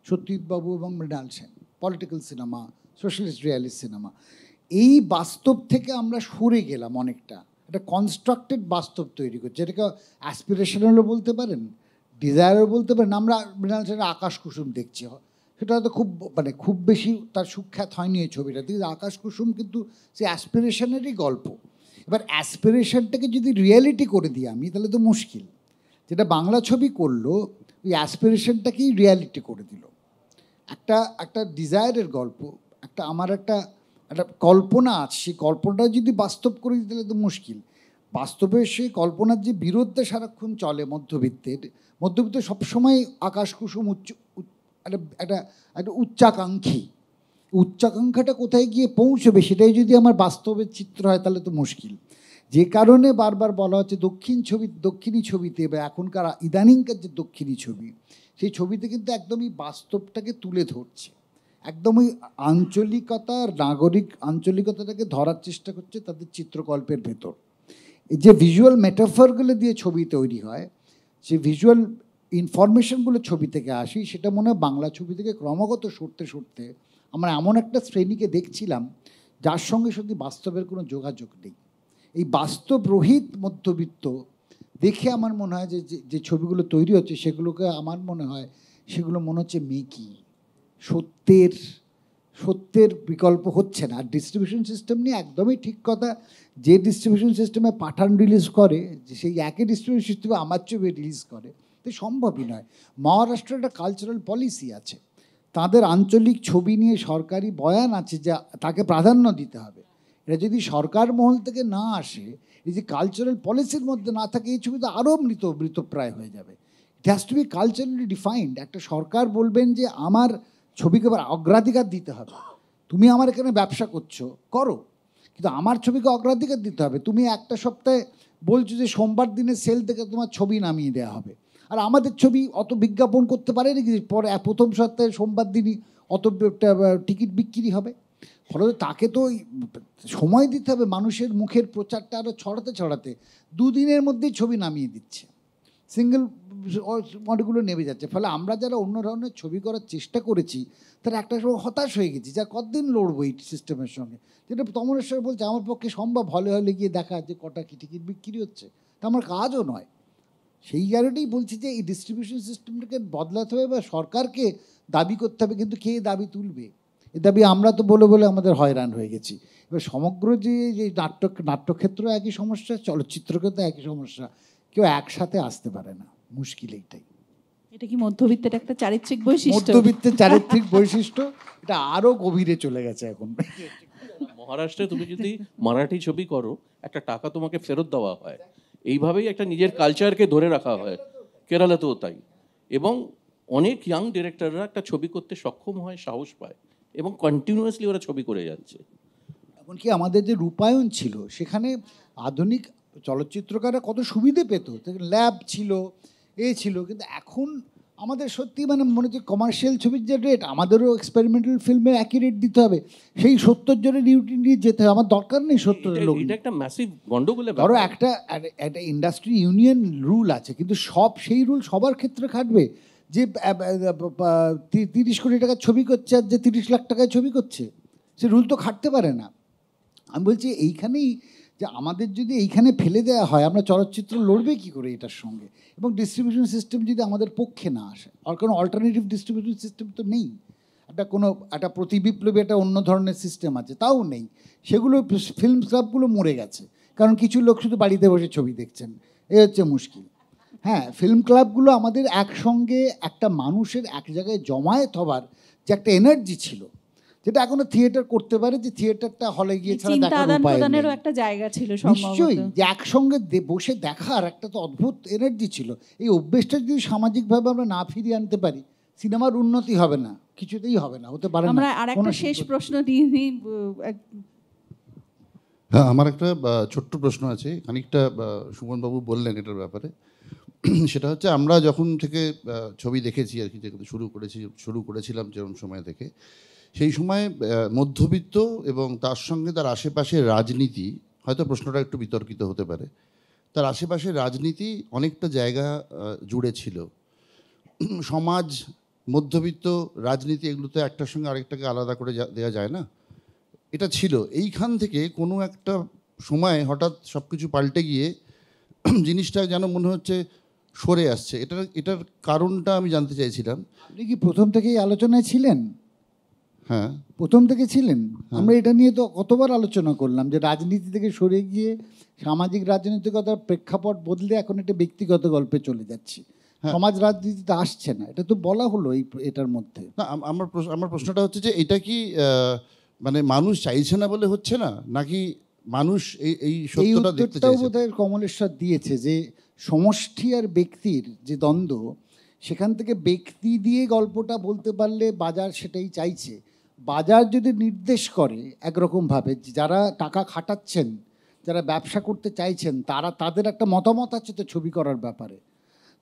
সত্যজিৎবাবু এবং Mrinal Sen, political cinema, socialist realist cinema. এই বাস্তব থেকে আমরা সরে গেলাম অনেকটা, একটা কনস্ট্রাক্টেড বাস্তব তৈরি করছে, যেটাকে অ্যাসপিরেশনালও বলতে পারেন, ডিজায়ারও বলতে পারেন। আমরা মৃণাল সেনের আকাশ কুসুম দেখছি, সেটা হয়তো খুব বেশি তার সুখ্যাত হয়নি এই ছবিটা, কিন্তু আকাশ কুসুম কিন্তু সে অ্যাসপিরেশনেরই গল্প। এবার অ্যাসপিরেশনটাকে যদি রিয়েলিটি করে দিই আমি, তাহলে তো মুশকিল। যেটা বাংলা ছবি করলো, ওই অ্যাসপিরেশনটাকেই রিয়ালিটি করে দিল। একটা ডিজায়ারের গল্প, আমার একটা কল্পনা আছে, সেই কল্পনাটা যদি বাস্তব করে দিতে, তাহলে তো মুশকিল। বাস্তবে সেই কল্পনার যে বিরুদ্ধে সারাক্ষণ চলে মধ্যবিত্ত সবসময় আকাশ কুসুম একটা উচ্চাকাঙ্ক্ষাটা কোথায় গিয়ে পৌঁছবে, সেটাই যদি আমার বাস্তবের চিত্র হয়, তাহলে তো মুশকিল। যে কারণে বারবার বলা হচ্ছে দক্ষিণী ছবিতে বা এখনকার ইদানিংকার যে দক্ষিণী ছবি, সেই ছবিতে কিন্তু একদমই বাস্তবটাকে তুলে ধরছে, একদমই আঞ্চলিকতাটাকে ধরার চেষ্টা করছে তাদের চিত্রকল্পের ভেতর। এই যে ভিজুয়াল মেটাফরগুলো দিয়ে ছবি তৈরি হয়, সেই ভিজুয়াল ইনফরমেশনগুলো ছবি থেকে আসি, সেটা মনে হয় বাংলা ছবি থেকে ক্রমাগত সরতে আমরা এমন একটা শ্রেণীকে দেখছিলাম যার সঙ্গে সত্যি বাস্তবের কোনো যোগাযোগ নেই। এই বাস্তব রহিত মধ্যবিত্ত দেখে আমার মনে হয় যে ছবিগুলো তৈরি হচ্ছে, সেগুলোকে আমার মনে হয় সেগুলো মনে হচ্ছে মেকি, সত্যের বিকল্প হচ্ছে না। আর ডিস্ট্রিবিউশন সিস্টেম নিয়ে একদমই ঠিক কথা, যে ডিস্ট্রিবিউশন সিস্টেমে পাঠান রিলিজ করে, সেই একই ডিস্ট্রিবিউশন সিস্টেমে আমার ছবি রিলিজ করে, তো সম্ভবই নয়। মহারাষ্ট্রের একটা কালচারাল পলিসি আছে, তাদের আঞ্চলিক ছবি নিয়ে সরকারি বয়ান আছে যে তাকে প্রাধান্য দিতে হবে। এটা যদি সরকার মহল থেকে না আসে, এই যে কালচারাল পলিসির মধ্যে না থাকে, এই ছবি তো আরও মৃতপ্রায় হয়ে যাবে। It has to be culturally defined. একটা সরকার বলবেন যে আমার ছবিকে এবার অগ্রাধিকার দিতে হবে, তুমি আমার এখানে ব্যবসা করো, কিন্তু আমার ছবিকে অগ্রাধিকার দিতে হবে। তুমি একটা সপ্তাহে বলছো যে সোমবার দিনে সেল থেকে তোমার ছবি নামিয়ে দেওয়া হবে, আর আমাদের ছবি অত বিজ্ঞাপন করতে পারে নাকি পরে প্রথম সপ্তাহে সোমবার দিনই অত টিকিট বিক্রি হবে? ফলে তাকে তো সময় দিতে হবে, মানুষের মুখের প্রচারটা আরও ছড়াতে দুদিনের মধ্যেই ছবি নামিয়ে দিচ্ছে, সিঙ্গেল মডেলগুলো নেমে যাচ্ছে। ফলে আমরা যারা অন্য ধরনের ছবি করার চেষ্টা করেছি, তারা একটা সময় হতাশ হয়ে গেছি, যা কতদিন লড়বো এই সিস্টেমের সঙ্গে। যেটা তমনেশ্বর বলছে, আমার পক্ষে সম্ভব হলে গিয়ে দেখা যে কটা কি টিকিট বিক্রি হচ্ছে, তা আমার কাজও নয়। সেই কারণেই বলছি যে এই ডিস্ট্রিবিউশন সিস্টেমটাকে বদলাতে হবে বা সরকারকে দাবি করতে হবে, কিন্তু কে দাবি তুলবে? এ দাবি আমরা তো বলে আমাদের হয়রান হয়ে গেছি। এবার সমগ্র যে নাট্যক্ষেত্র একই সমস্যা, চলচ্চিত্রক্ষেত্রে একই সমস্যা, কেউ একসাথে আসতে পারে না, মুশকিল এইটাই। এটা কি মধ্যবিত্তের একটা চারিত্রিক বৈশিষ্ট্য? মধ্যবিত্তের চারিত্রিক বৈশিষ্ট্য, এটা আরও গভীরে চলে গেছে এখন। মহারাষ্ট্রে তুমি যদি মারাঠি ছবি করো, একটা টাকা তোমাকে ফেরত দেওয়া হয়, এইভাবেই একটা নিজের কালচারকে ধরে রাখা হয়। কেরালাতেও তাই। এবং অনেক ইয়াং ডিরেক্টররা একটা ছবি করতে সক্ষম হয়, সাহস পায়, এবং কন্টিনিউয়াসলি ওরা ছবি করে যাচ্ছে। এমনকি আমাদের যে রূপায়ণ ছিল, সেখানে আধুনিক চলচ্চিত্রকাররা কত সুবিধে পেত, ল্যাব ছিল, ছিল, কিন্তু এখন আমাদের সত্যি মনে হচ্ছে কমার্শিয়াল ছবির যে রেট, আমাদেরও এক্সপেরিমেন্টাল ফিল্মে একই রেট দিতে হবে, সেই 70 জনের ডিউটি নিয়ে যেতে হবে। আমার দরকার নেই 70 লোক। এটা একটা ম্যাসিভ গন্ডগোলের ব্যাপার। ধরো একটা ইন্ডাস্ট্রি ইউনিয়ন রুল আছে, কিন্তু সেই রুল সবার ক্ষেত্রে খাটবে? যে 30 কোটি টাকার ছবি করছে আর যে 30 লাখ টাকায় ছবি করছে, সে রুল তো খাটতে পারে না। আমি বলছি এইখানেই যে আমাদের যদি এইখানে ফেলে দেওয়া হয়, আমরা চলচ্চিত্র লড়বে কী করে এটার সঙ্গে? এবং ডিস্ট্রিবিউশন সিস্টেম যদি আমাদের পক্ষে না আসে, আর কোনো অল্টারনেটিভ ডিস্ট্রিবিউশন সিস্টেম তো নেই, একটা প্রতিবিপ্লবী একটা অন্য ধরনের সিস্টেম আছে, তাও নেই। সেগুলো ফিল্ম ক্লাবগুলো মরে গেছে, কারণ কিছু লোক শুধু বাড়িতে বসে ছবি দেখছেন, এই হচ্ছে মুশকিল। হ্যাঁ, ফিল্ম ক্লাবগুলো আমাদের একসঙ্গে একটা মানুষের এক জায়গায় জমায়েত হবার যে একটা এনার্জি ছিল, যেটা এখনো থিয়েটার করতে পারে, যে থিয়েটারটা হলে গিয়ে ছাড়া চিন্তা দেখার আদান উপায় প্রদানেরও নেই। একটা জায়গা ছিল নিশ্চয়ই, সম্ভবত। যে একসঙ্গে বসে দেখার একটা তো অদ্ভুত এনার্জি ছিল। এই অভ্যেসটা যদি সামাজিকভাবে আমরা না ফিরিয়ে আনতে পারি, সিনেমার উন্নতি হবে না, কিছুতেই হবে না, হতে পারে না। আমরা আর কোনো একটা শেষ প্রশ্ন নিয়ে নিই। হ্যাঁ, আমার একটা ছোট্ট প্রশ্ন আছে, খানিকটা সুমনবাবু বললেন এটার ব্যাপারে। সেটা হচ্ছে আমরা যখন থেকে ছবি দেখেছি আর কি, যেখানে শুরু করেছিলাম যেরকম সময় থেকে, সেই সময় মধ্যবিত্ত এবং তার সঙ্গে তার আশেপাশের রাজনীতি, হয়তো প্রশ্নটা একটু বিতর্কিত হতে পারে, তার আশেপাশের রাজনীতি অনেকটা জায়গা জুড়ে ছিল। সমাজ, মধ্যবিত্ত, রাজনীতি, এগুলো তো একটার সঙ্গে আরেকটাকে আলাদা করে দেওয়া যায় না। এটা ছিল, এইখান থেকে কোনো একটা সময় হঠাৎ সব কিছু পাল্টে গিয়ে জিনিসটা যেন মনে হচ্ছে সরে আসছে। এটার কারণটা আমি জানতে চাইছিলাম। আপনি কি প্রথম থেকেই আলোচনায় ছিলেন? হ্যাঁ, প্রথম থেকে ছিলেন। আমরা এটা নিয়ে তো কতবার আলোচনা করলাম যে রাজনীতি থেকে সরে গিয়ে সামাজিক রাজনৈতিকতার প্রেক্ষাপট বদলে এখন একটা ব্যক্তিগত গল্পে চলে যাচ্ছি, সমাজ রাজনীতিতে আসছে না, এটা তো বলা হলো এটার মধ্যে। না, আমার প্রশ্নটা হচ্ছে যে এটা কি মানে মানুষ চাইছে না বলে হচ্ছে না, নাকি মানুষ এই সত্যটা দেখতে উত্তরটাও চাইছে? বোধহয় কমলেশ্বর দিয়েছে, যে সমষ্টি আর ব্যক্তির যে দ্বন্দ্ব, সেখান থেকে ব্যক্তি দিয়ে গল্পটা বলতে পারলে বাজার সেটাই চাইছে। বাজার যদি নির্দেশ করে একরকমভাবে, যারা টাকা খাটাচ্ছেন, যারা ব্যবসা করতে চাইছেন, তাদের একটা মতামত আছে তো ছবি করার ব্যাপারে,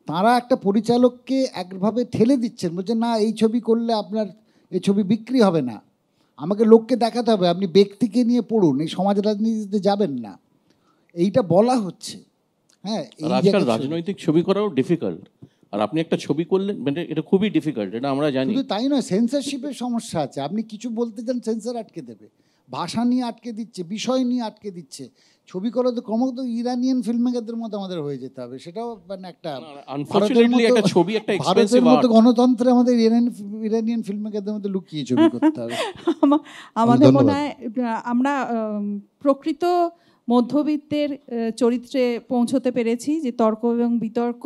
তারা একটা পরিচালককে একভাবে ঠেলে দিচ্ছেন, বলছেন না এই ছবি করলে আপনার এই ছবি বিক্রি হবে না, আমাকে লোককে দেখাতে হবে, আপনি ব্যক্তিকে নিয়ে পড়ুন, এই সমাজ রাজনীতিতে যাবেন না, এইটা বলা হচ্ছে। হ্যাঁ, আর আজকাল রাজনৈতিক ছবি করাও ডিফিকাল্ট, আর আপনি একটা ছবি করলেন, মানে এটা খুবই ডিফিকাল্ট, এটা আমরা জানি। শুধু তাই নয়, সেন্সরশিপের সমস্যা আছে। আপনি কিছু বলতে চান, সেন্সর আটকে দেবে, ভাষা নিয়ে আটকে দিচ্ছে, বিষয় নিয়ে আটকে দিচ্ছে। ছবি করা তো ক্রমশ ইরানিয়ান ফিল্ম মেকারদের মতো আমাদের হয়ে যেতে হবে, সেটাও মানে একটা আনফরচুনেটলি একটা ছবি একটা ভারতের এক্সপেন্সিভ মতো গণতন্ত্রে আমাদের ইরানিয়ান ফিল্ম মেকারদের মধ্যে লুকিয়ে ছবি করতে হবে। আমাদের ধন্যবাদ। মনে হয় আমরা প্রকৃত মধ্যবিত্তের চরিত্রে পৌঁছতে পেরেছি, যে তর্ক এবং বিতর্ক,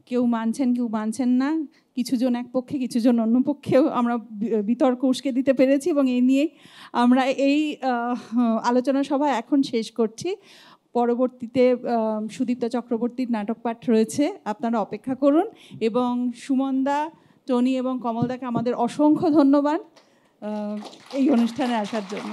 কেউ মানছেন কেউ মানছেন না, কিছুজন এক পক্ষে কিছুজন অন্য পক্ষেও আমরা বিতর্ক উস্কে দিতে পেরেছি, এবং এই নিয়ে আমরা এই আলোচনা সভা এখন শেষ করছি। পরবর্তীতে সুদীপ্তা চক্রবর্তীর নাটক পাঠ রয়েছে, আপনারা অপেক্ষা করুন। এবং সুমনদা, টনি এবং কমলদাকে আমাদের অসংখ্য ধন্যবাদ এই অনুষ্ঠানে আসার জন্য।